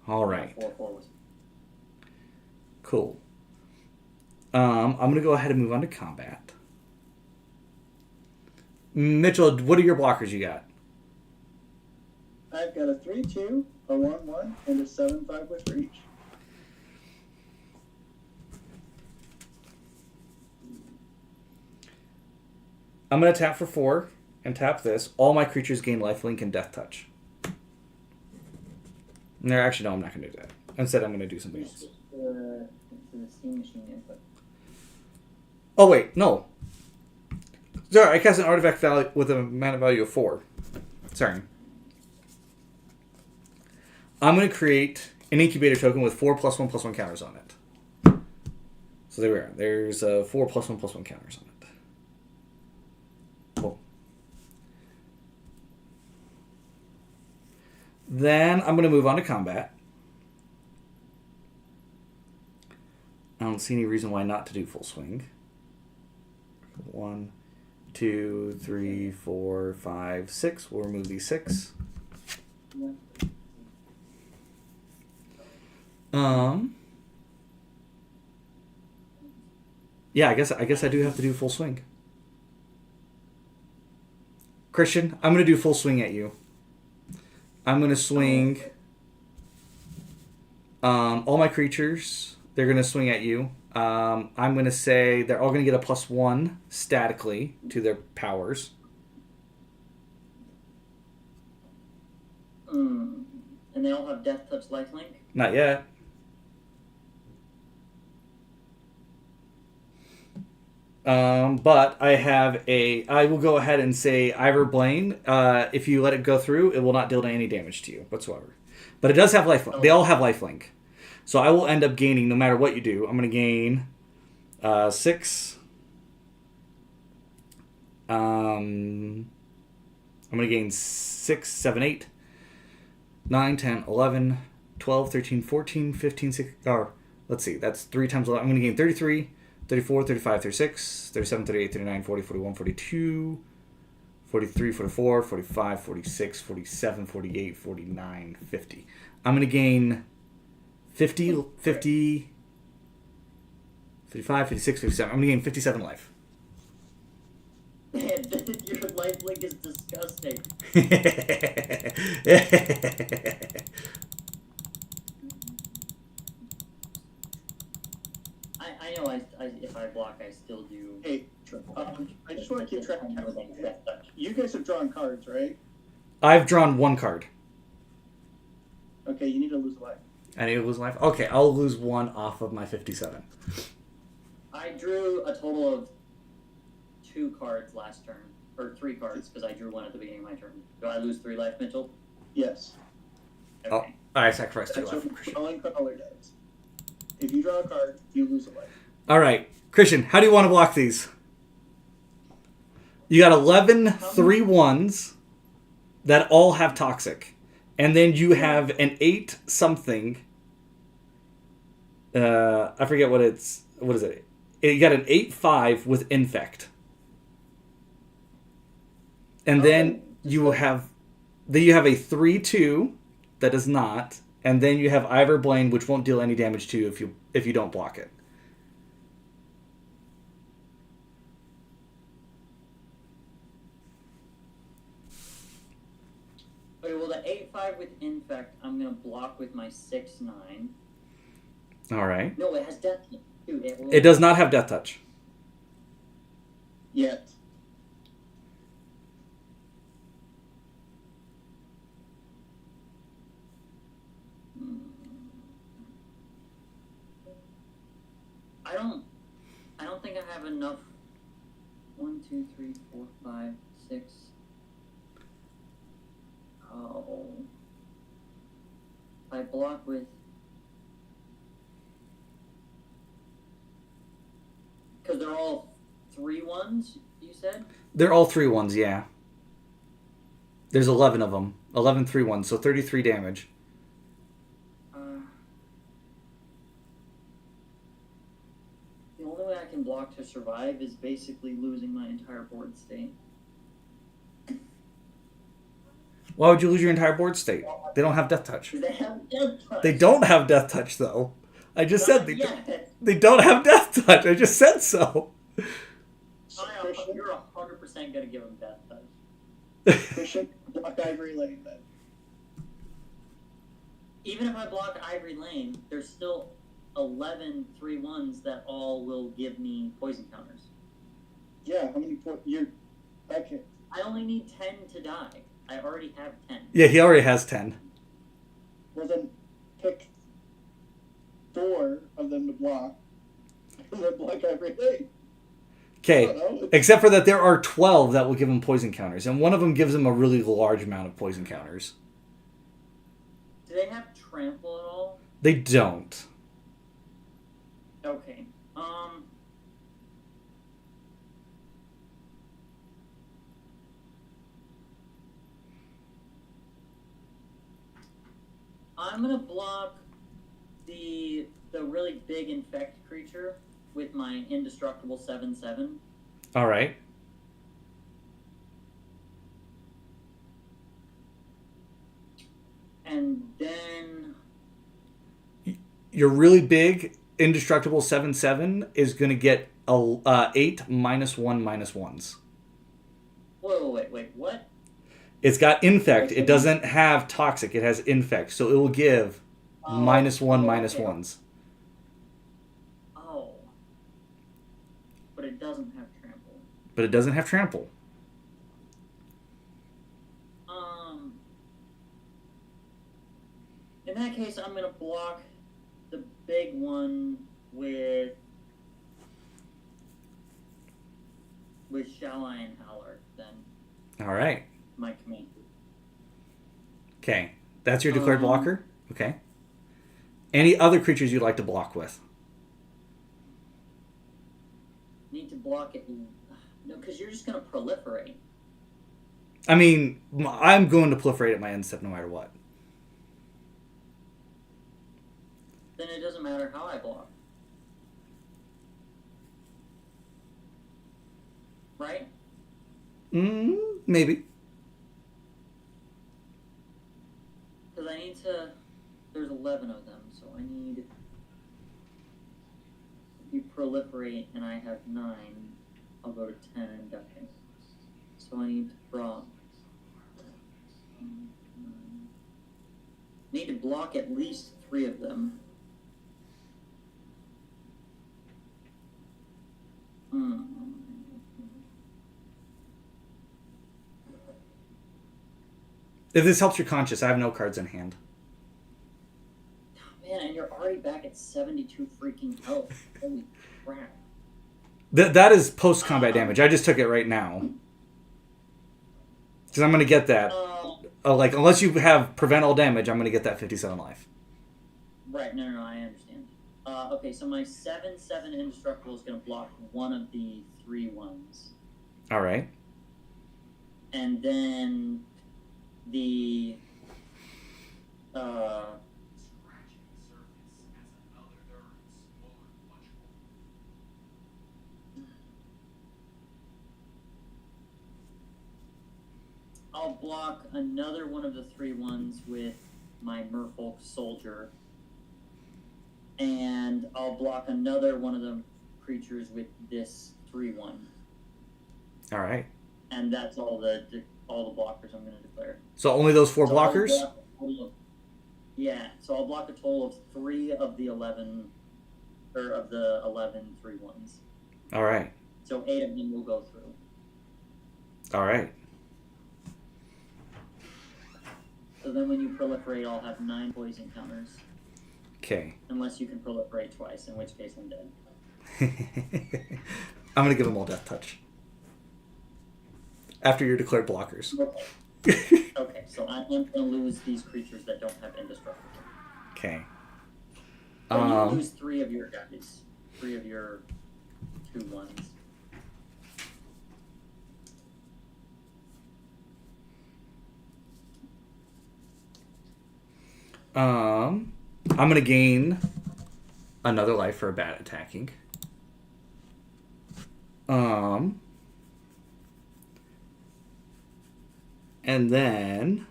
All right. 4/4 with. Cool. I'm going to go ahead and move on to combat. Mitchell, what are your blockers you got? I've got a 3/2, a 1/1, and a 7/5 with reach. I'm going to tap for 4 and tap this. All my creatures gain lifelink and death touch. No, actually, no, I'm not going to do that. Instead, I'm going to do something else. The steam machine input. Oh, wait, no. Sorry, I cast an artifact value with a mana value of 4. Sorry. I'm going to create an incubator token with 4+1/+1 counters on it. So there we are. There's 4+1/+1 counters on it. Cool. Then I'm going to move on to combat. I don't see any reason why not to do full swing. 1, 2, 3, 4, 5, 6. We'll remove these 6. Yeah, I guess I do have to do full swing. Christian, I'm going to do full swing at you. I'm going to swing all my creatures. They're going to swing at you. I'm going to say they're all going to get a +1 statically to their powers. And they all have Death Touch lifelink? Not yet. But I will go ahead and say Ivor Blaine. If you let it go through, it will not deal any damage to you whatsoever. But it does have lifelink. Oh. They all have lifelink. So I will end up gaining, no matter what you do, I'm going to gain 6. I'm going to gain 6, 7, 8, 9, 10, 11, 12, 13, 14, 15, 16. Or, let's see, that's 3 times 11. I'm going to gain 33, 34, 35, 36, 37, 38, 39, 40, 41, 42, 43, 44, 45, 46, 47, 48, 49, 50. I'm going to gain 50, 50, 55, 56, 57. I'm going to gain 57 life. Man, your lifelink is disgusting. I know if I block, I still do. Hey, I just want to keep track of everything. You guys have drawn cards, right? I've drawn 1 card. Okay, you need to lose a life. I need to lose life? Okay, I'll lose 1 off of my 57. I drew a total of 2 cards last turn. Or 3 cards, because I drew 1 at the beginning of my turn. Do I lose 3 life, Mitchell? Yes. Okay. Oh, I sacrificed 2 That's life. what drawing color does. If you draw a card, you lose a life. All right, Christian, how do you want to block these? You got 11 3/1s that all have toxic. And then you have an 8 something. I forget what it's. What is it? You got an 8/5 with infect. And then you have a 3/2 that does not, and then you have Ivor Blaine, which won't deal any damage to you if you don't block it. Okay, well, the 8/5 with infect, I'm gonna block with my 6/9. All right. No, it has death. Dude, It does not have death touch. Yet. I don't think I have enough. 1, 2, 3, 4, 5, 6. Oh. I block with... Because they're all 3/1s, you said? They're all 3/1s, yeah. There's 11 of them. 11 3/1s, so 33 damage. The only way I can block to survive is basically losing my entire board state. Why would you lose your entire board state? They don't have Death Touch. They have Death Touch. They don't have Death Touch, though. I just said Yet. they don't have Death Touch. I just said so. You're 100% going to give them Death Touch. Christian, block Ivory Lane then. Even if I block Ivory Lane, there's still 11 3/1s that all will give me poison counters. Yeah, how many you're okay. I only need 10 to die. I already have 10. Yeah, he already has 10. Well then pick 4 of them to block. And then block Ivory Lane. Okay, except for that there are 12 that will give him poison counters, and one of them gives him a really large amount of poison counters. Do they have trample at all? They don't. Okay. I'm gonna block the really big infect creature with my indestructible 7/7. All right. And then Your really big indestructible 7/7 is going to get 8 -1/-1s. Wait, what? It's got infect. It doesn't have toxic. It has infect, so it will give -1/-1s. Oh. But it doesn't have trample. But it doesn't have trample. In that case, I'm gonna block the big one with Shall I and Howler, then All right. my command. Okay. That's your declared blocker? Okay. Any other creatures you'd like to block with? Need to block it. No, because you're just gonna proliferate. I mean, I'm going to proliferate at my end step no matter what. Then it doesn't matter how I block. Right? Maybe. Because I need to... There's 11 of them, so I need... If you proliferate and I have 9, I'll go to 10 and die. So I need to draw... Need to block at least 3 of them. If this helps your conscience, I have no cards in hand. Man, and you're already back at 72 freaking health. Holy crap. That is post-combat damage. I just took it right now. Because I'm going to get that. Unless you have prevent all damage, I'm going to get that 57 life. Right, no, I understand. Okay, so my 7/7 indestructible is going to block one of the 3/1s. All right. And then the I'll block another one of the 3/1s with my Merfolk Soldier. And I'll block another one of the creatures with this 3/1. All right. And that's all the blockers I'm going to declare. So only those 4 So blockers? So I'll block a total of 3 of the 11, or of the 11 3/1s. All right. So 8 of them will go through. All right. So then when you proliferate, I'll have 9 poison counters. Okay. Unless you can proliferate twice, in which case I'm dead. I'm going to give them all Death Touch. After your declared blockers. Okay. Okay, so I am going to lose these creatures that don't have indestructible. Okay. But you lose 3 of your guys. 3 of your 2/1s. I'm gonna gain another life for a bat attacking. And then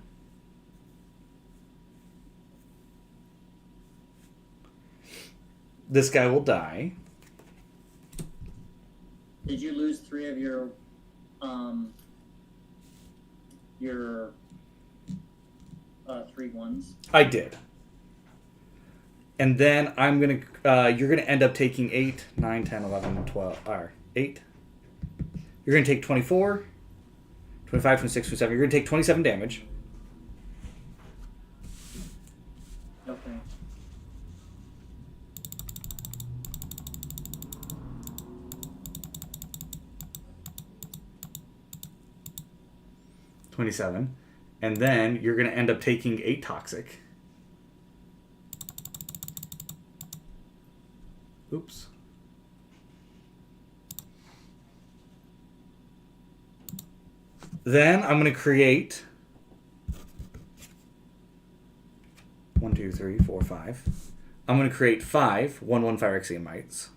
this guy will die. Did you lose 3 of your 3/1s? I did. And then I'm going to... you're going to end up taking 8, 9, 10, 11, 12... Or 8. You're going to take 24, 25, 26, 27. You're going to take 27 damage. Okay. And then you're going to end up taking 8 toxic. Oops. Then I'm going to create 1, 2, 3, 4, 5. I'm going to create 5 1/1 Phyrexian Mites.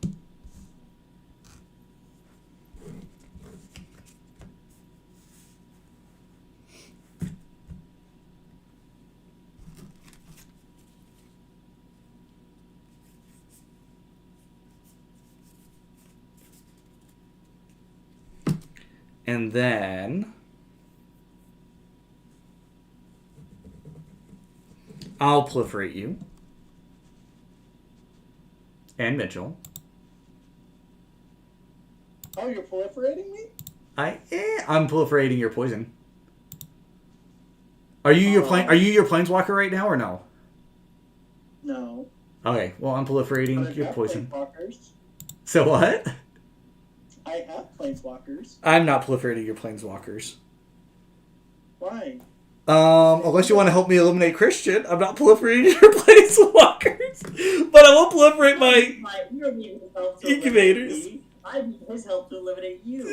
And then I'll proliferate you. And Mitchell. Oh, you're proliferating me? I'm proliferating your poison. Are you your planeswalker right now or no? No. Okay, well I'm proliferating I your have poison. planeswalkers. So what? I have planeswalkers. I'm not proliferating your planeswalkers. Why? Unless you want to help me eliminate Christian, I'm not proliferating your planeswalkers. But I won't proliferate my incubators. I need his help to eliminate you.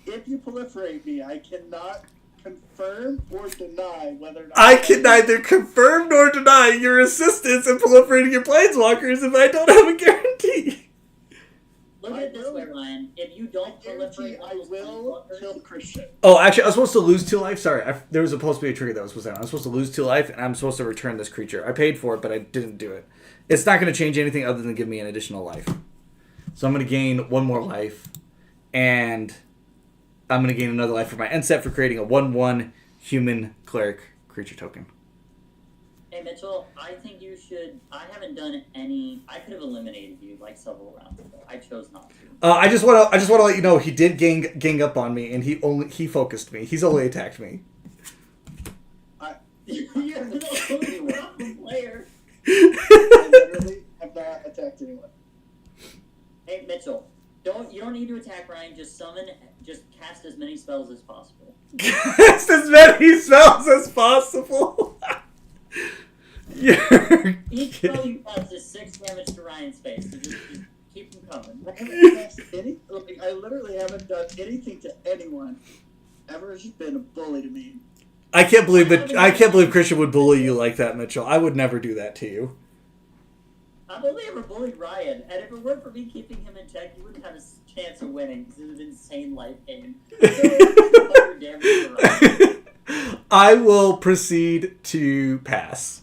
If you proliferate me, I cannot confirm or deny whether or not I can neither confirm nor deny your assistance in proliferating your planeswalkers if I don't have a guarantee. Look at it this way, Ryan. If you don't guarantee proliferate, I will kill Christian. Oh, actually, I was supposed to lose 2 life. Sorry, there was supposed to be a trigger that was supposed to happen. I was supposed to lose 2 life, and I'm supposed to return this creature. I paid for it, but I didn't do it. It's not going to change anything other than give me an additional life. So I'm going to gain 1 more life, and I'm going to gain another life for my end set for creating a 1/1 human cleric creature token. Hey Mitchell, I think you should. I haven't done any. I could have eliminated you like several rounds ago. I chose not to. I just want to let you know he did gang up on me, and he focused me. He's only attacked me. You're the only problem player. I literally have not attacked anyone. Hey Mitchell, you don't need to attack Ryan. Just cast as many spells as possible. Cast as many spells as possible. Each spell you cast is 6 damage to Ryan's face. So just keep them coming. I literally haven't done anything to anyone. Everyone's just been a bully to me. I can't believe Christian would bully you like that, Mitchell. I would never do that to you. I've only ever bullied Ryan, and if it weren't for me keeping him in check, you wouldn't have a chance of winning because it was an insane life game. I will proceed to pass.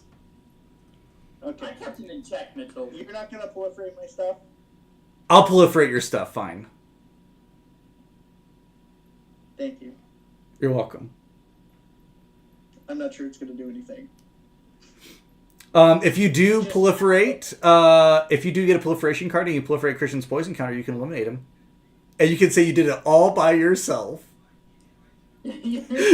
Okay. I kept him in check, Mitchell. You're not gonna proliferate my stuff? I'll proliferate your stuff, fine. Thank you. You're welcome. I'm not sure it's gonna do anything. If you do proliferate, if you do get a proliferation card and you proliferate Christian's poison counter, you can eliminate him. And you can say you did it all by yourself. Untap.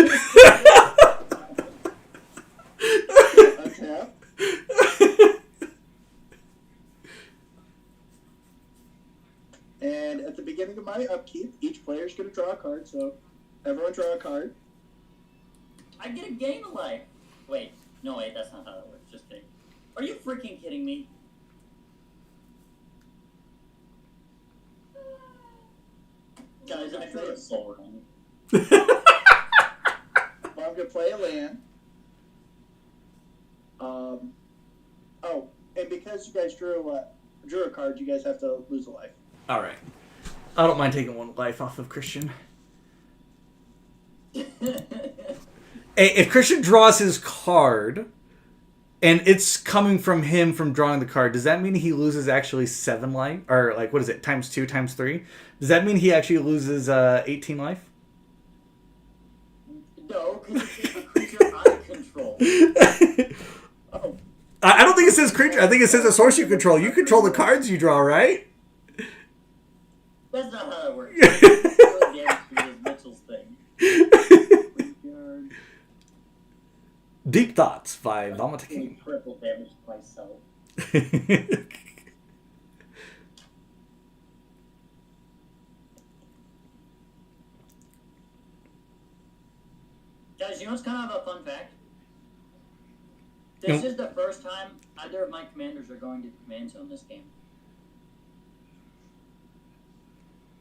And at the beginning of my upkeep, each player is going to draw a card. So Everyone draw a card. I get a gain of life. Wait, that's not how that works. Just kidding. Are you freaking kidding me? Guys, I drew a soul ring. Well, I'm gonna play a land. Oh, and because you guys drew a card, you guys have to lose a life. All right. I don't mind taking one life off of Christian. Hey, if Christian draws his card, and it's coming from him from drawing the card, does that mean he loses actually 7 life? Or, like, what is it? Times 2, times 3? Does that mean he actually loses 18 life? No, because it's a creature I control. Oh, I don't think it says creature. I think it says a source you control. You control the cards you draw, right? That's not how that works. Really damage is Mitchell's thing. Deep Thoughts by Vomit King. Triple damage myself. Guys, you know what's kind of a fun fact? This is the first time either of my commanders are going to the command zone this game.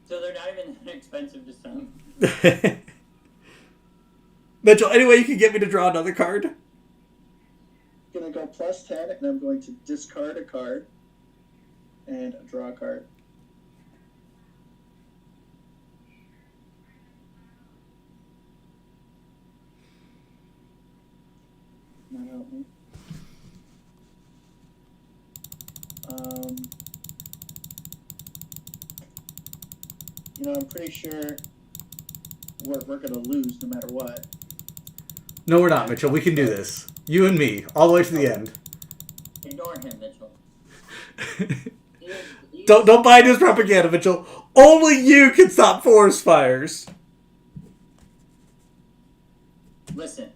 So they're not even that expensive to send. Mitchell, any way you can get me to draw another card? gonna go +10, and I'm going to discard a card and draw a card. Not help me. I'm pretty sure we're gonna lose no matter what. No, we're not, Mitchell. We can do this. You and me, all the way to the end. Ignore him, Mitchell. Don't buy into his propaganda, Mitchell. Only you can stop forest fires. Listen.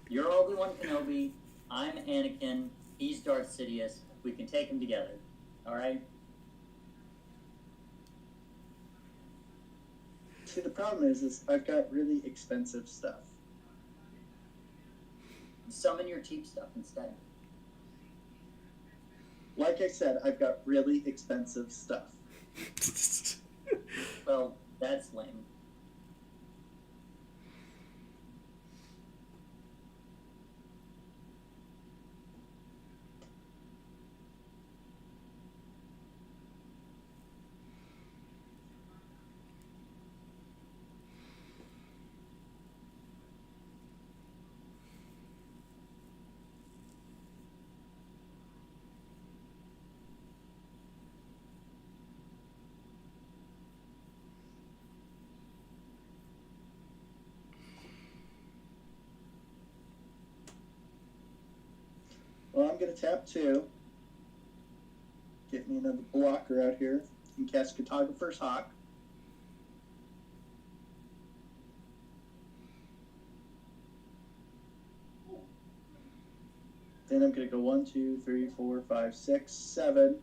You're Obi-Wan Kenobi. I'm Anakin. He's Darth Sidious. We can take him together. All right? See, the problem is I've got really expensive stuff. Summon your cheap stuff instead. Like I said, I've got really expensive stuff. Well, that's lame. Well, I'm going to tap 2. Get me another blocker out here. And cast Cartographer's Hawk. Then I'm going to go 1, 2, 3, 4, 5, 6, 7.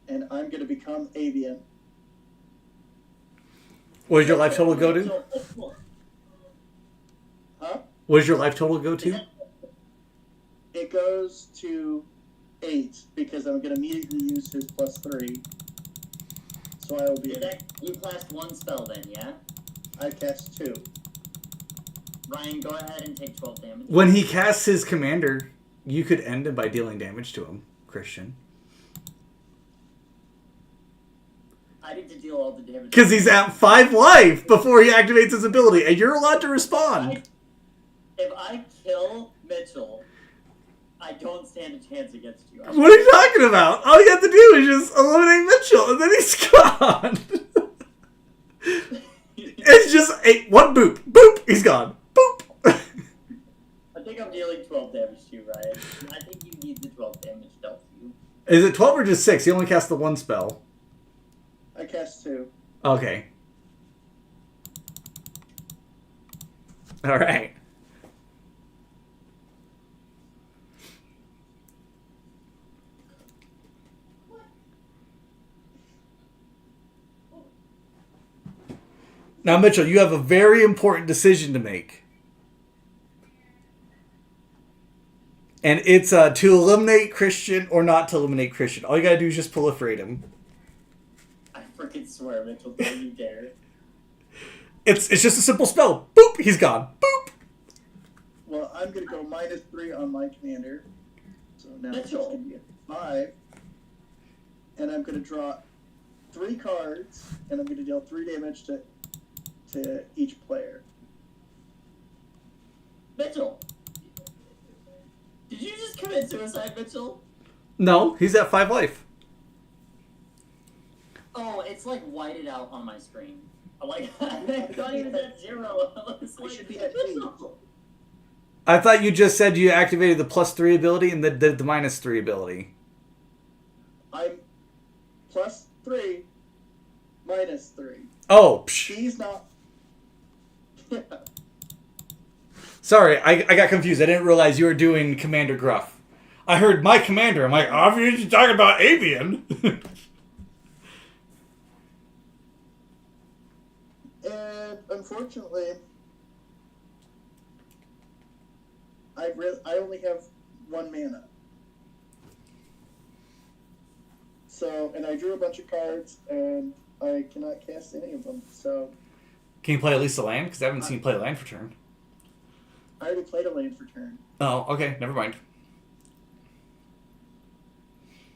And I'm going to become Abian. What does your life total go to? Huh? What does your life total go to? It goes to 8 because I'm going to immediately use his +3. So I will be. You cast 1 spell then, yeah? I cast 2. Ryan, go ahead and take 12 damage. When he casts his commander, you could end him by dealing damage to him, Christian. I need to deal all the damage. Because he's at 5 life before he activates his ability, and you're allowed to respond. If I kill Mitchell, I don't stand a chance against you. What are you talking about? All you have to do is just eliminate Mitchell, and then he's gone. It's just one boop. Boop, he's gone. Boop. I think I'm dealing 12 damage to you, Ryan. I think you need the 12 damage dealt to you. Is it 12 or just 6? He only cast the 1 spell. I cast 2. Okay. All right. Now, Mitchell, you have a very important decision to make. And it's to eliminate Christian or not to eliminate Christian. All you gotta do is just proliferate him. I freaking swear, Mitchell, don't you dare. It's just a simple spell. Boop! He's gone. Boop! Well, I'm going to go -3 on my commander. So now it's Mitchell. going to be at 5. And I'm going to draw 3 cards, and I'm going to deal 3 damage to each player. Mitchell! Did you just commit suicide, Mitchell? No, he's at 5 life. Oh, it's like whited out on my screen. Like, I thought he was at 0. I was like, should be at Mitchell. I thought you just said you activated the +3 ability and then did the -3 ability. I'm +3, -3. Oh, psh. He's not... Sorry, I got confused. I didn't realize you were doing Commander Gruff. I heard my commander. I'm like, obviously you're talking about Abian. And unfortunately, I only have 1 mana. So, and I drew a bunch of cards, and I cannot cast any of them. So, Can you play at least a land? Because I haven't seen you play a land for turn. I already played a land for turn. Oh, okay. Never mind.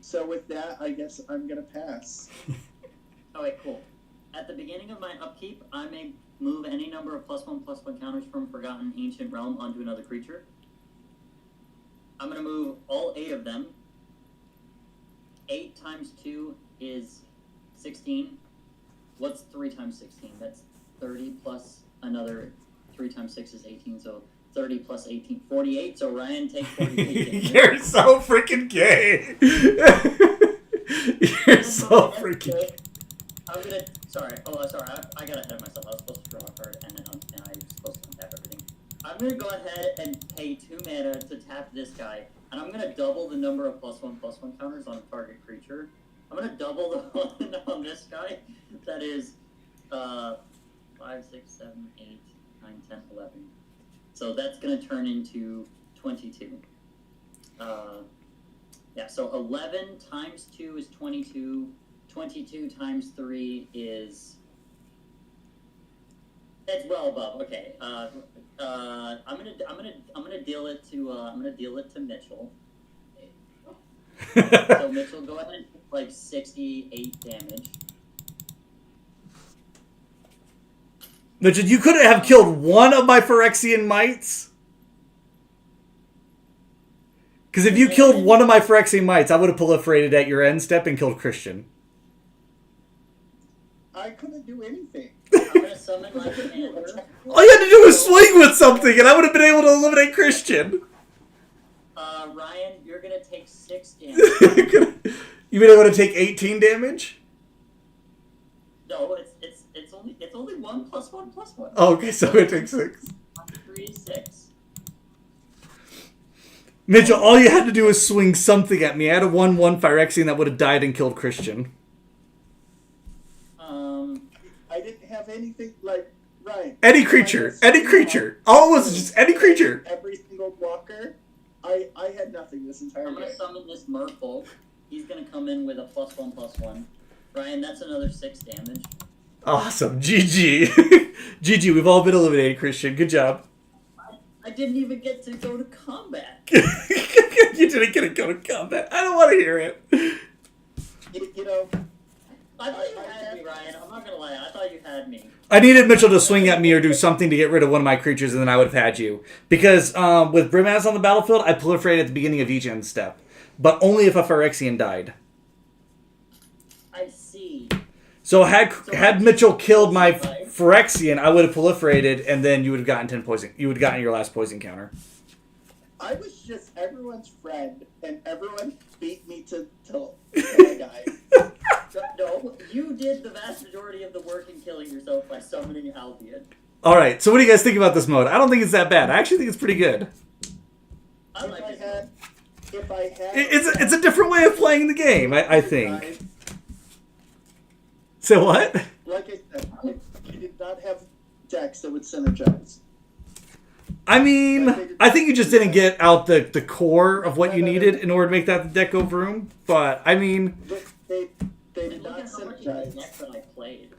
So with that, I guess I'm gonna pass. Okay, cool. At the beginning of my upkeep, I may move any number of +1/+1 counters from Forgotten Ancient Realm onto another creature. I'm going to move all 8 of them. 8 times 2 is 16. What's 3 times 16? That's 30 plus another 3 times 6 is 18, so 30 plus 18, 48. So Ryan takes 48. You're so freaking gay. You're so freaking gay. I'm gonna. Sorry. Oh, sorry. I got ahead of myself. I was supposed to draw a card, and I was supposed to untap everything. I'm gonna go ahead and pay 2 mana to tap this guy, and I'm gonna double the number of +1/+1 counters on a target creature. I'm gonna double the one on this guy. That is, 5, 6, 7, 8, 9, 10, 11. So that's gonna turn into 22. Yeah. So 11 times 2 is 22. 22 times 3 is... It's well above. Okay. I'm gonna deal it to Mitchell. So Mitchell, go ahead and take like 68 damage. Mitchell, you couldn't have killed one of my Phyrexian Mites? Because if you killed one of my Phyrexian Mites, I would have proliferated at your end step and killed Christian. I couldn't do anything. I'm gonna summon my commander. All you had to do was swing with something, and I would have been able to eliminate Christian. Ryan, you're gonna take 6 damage. You mean I'm going to take 18 damage? No, it's only 1/1/1. Oh, okay, so it takes 6. 3 is 6. Mitchell, all you had to do was swing something at me. I had a 1/1 Phyrexian that would have died and killed Christian. I didn't have anything like right. Any creature. All it was just any creature. Every single blocker. I had nothing this entire I'm game. gonna summon this Merfolk. He's gonna come in with a +1/+1. Ryan, that's another 6 damage. Awesome. GG. GG, we've all been eliminated, Christian. Good job. I didn't even get to go to combat. You didn't get to go to combat. I don't want to hear it. You know, I thought you had me, Ryan. I'm not gonna lie. I thought you had me. I needed Mitchell to swing at me or do something to get rid of one of my creatures, and then I would have had you. Because with Brimaz on the battlefield, I proliferated at the beginning of each end step. But only if a Phyrexian died. I see. So had Mitchell killed my Phyrexian, I would have proliferated, and then you would have gotten 10 poison. You would have gotten your last poison counter. I was just everyone's friend, and everyone beat me till I died. No, you did the vast majority of the work in killing yourself by summoning Abian. Alright, so what do you guys think about this mode? I don't think it's that bad. I actually think it's pretty good. I like it. If I had... It's a different way of playing the game, I think. So what? Like I said, did not have decks that would synergize. I mean, I think you just didn't get out the core of what you needed in order to make that deck go vroom. But I mean, They did And look not at how much of the synergize. deck that I played.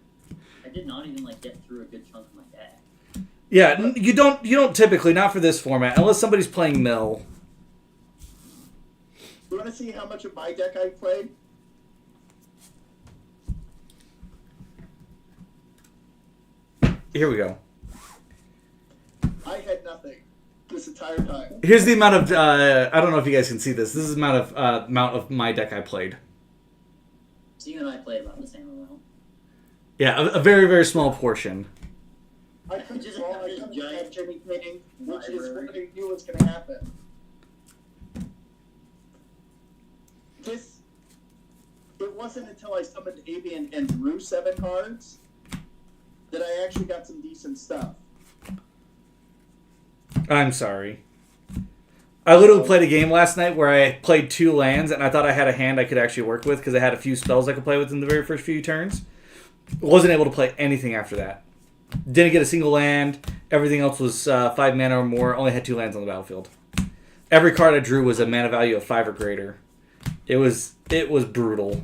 I did not even like get through a good chunk of my deck. yeah, you don't typically, not for this format, unless somebody's playing mill. You want to see how much of my deck I played? Here we go. I had nothing this entire time. Here's the amount of I don't know if you guys can see this. This is the amount of my deck I played. So you and I played about the same amount. Yeah, a very, very small portion. I couldn't Just draw, have I this couldn't giant catch anything, which is library. what I knew was going to happen. It wasn't until I summoned Abian and drew 7 cards that I actually got some decent stuff. I'm sorry. I literally played a game last night where I played 2 lands, and I thought I had a hand I could actually work with because I had a few spells I could play with in the very first few turns. Wasn't able to play anything after that. Didn't get a single land. Everything else was 5 mana or more. Only had 2 lands on the battlefield. Every card I drew was a mana value of 5 or greater. It was brutal.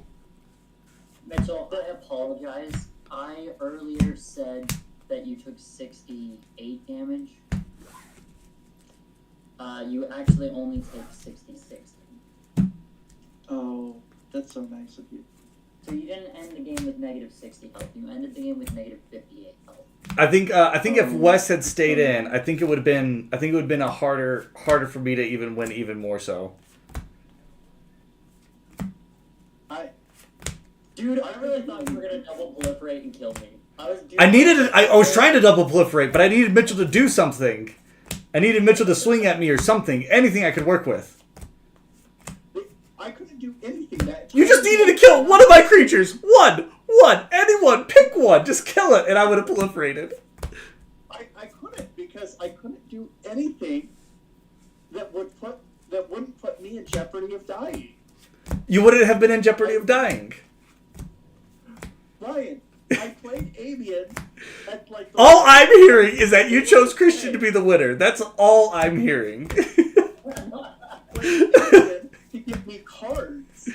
Mitchell, I apologize. I earlier said that you took 68 damage. You actually only take 66. Oh, that's so nice of you. So you didn't end the game with negative 60 health. You ended the game with negative 58 health. I think if Wes had stayed in, I think it would have been a harder for me to even win even more so. Dude, I really thought you were gonna double proliferate and kill me. I was trying to double proliferate, but I needed Mitchell to do something. I needed Mitchell to swing at me or something. Anything I could work with. I couldn't do anything that. You just needed to kill one of my creatures. One. Anyone. Pick one. Just kill it, and I would have proliferated. I couldn't because I couldn't do anything that wouldn't put me in jeopardy of dying. You wouldn't have been in jeopardy of dying. Ryan, I played Abian at like. All I'm hearing is that you chose Christian to be the winner. That's all I'm hearing. To give me cards.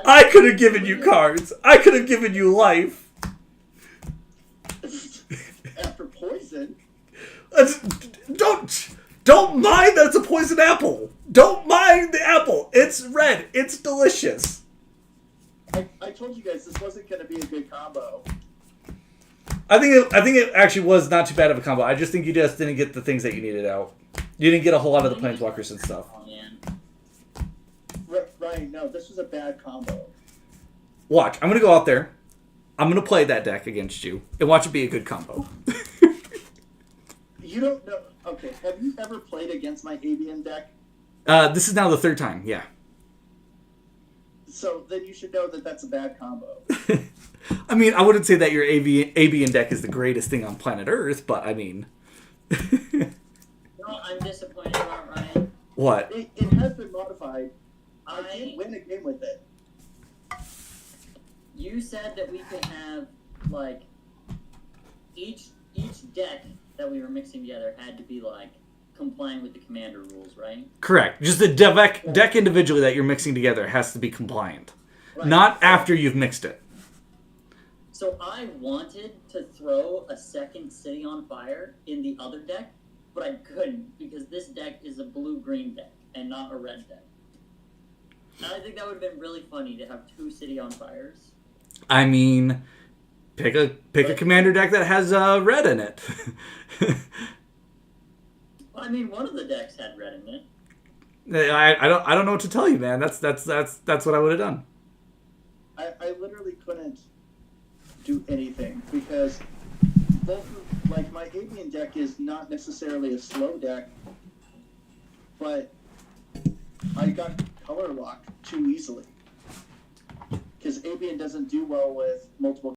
I could have given you cards. I could have given you life. After poison. Don't mind that it's a poison apple. Don't mind the apple. It's red. It's delicious. I told you guys this wasn't going to be a good combo. I think it actually was not too bad of a combo. I just think you just didn't get the things that you needed out. You didn't get a whole lot of the planeswalkers and stuff. Oh man. Ryan, no, this was a bad combo. Watch. I'm going to go out there. I'm going to play that deck against you and watch it be a good combo. You don't know. Okay, have you ever played against my Abian deck? This is now the 3rd time. Yeah. So then you should know that that's a bad combo. I mean, I wouldn't say that your Abian deck is the greatest thing on planet Earth, but I mean... No, I'm disappointed about Ryan. What? It has been modified. I did win a game with it. You said that we could have like each deck that we were mixing together had to be like complying with the commander rules, right? Correct. Just the deck individually that you're mixing together has to be compliant. Right. Not after you've mixed it. So I wanted to throw a second City on Fire in the other deck, but I couldn't because this deck is a blue-green deck and not a red deck. And I think that would have been really funny to have 2 City on Fires. I mean, pick a commander deck that has red in it. Well, I mean, one of the decks had red in it. I don't know what to tell you, man. That's what I would have done. I literally couldn't do anything because like my Abian deck is not necessarily a slow deck, but I got color locked too easily because Abian doesn't do well with multiple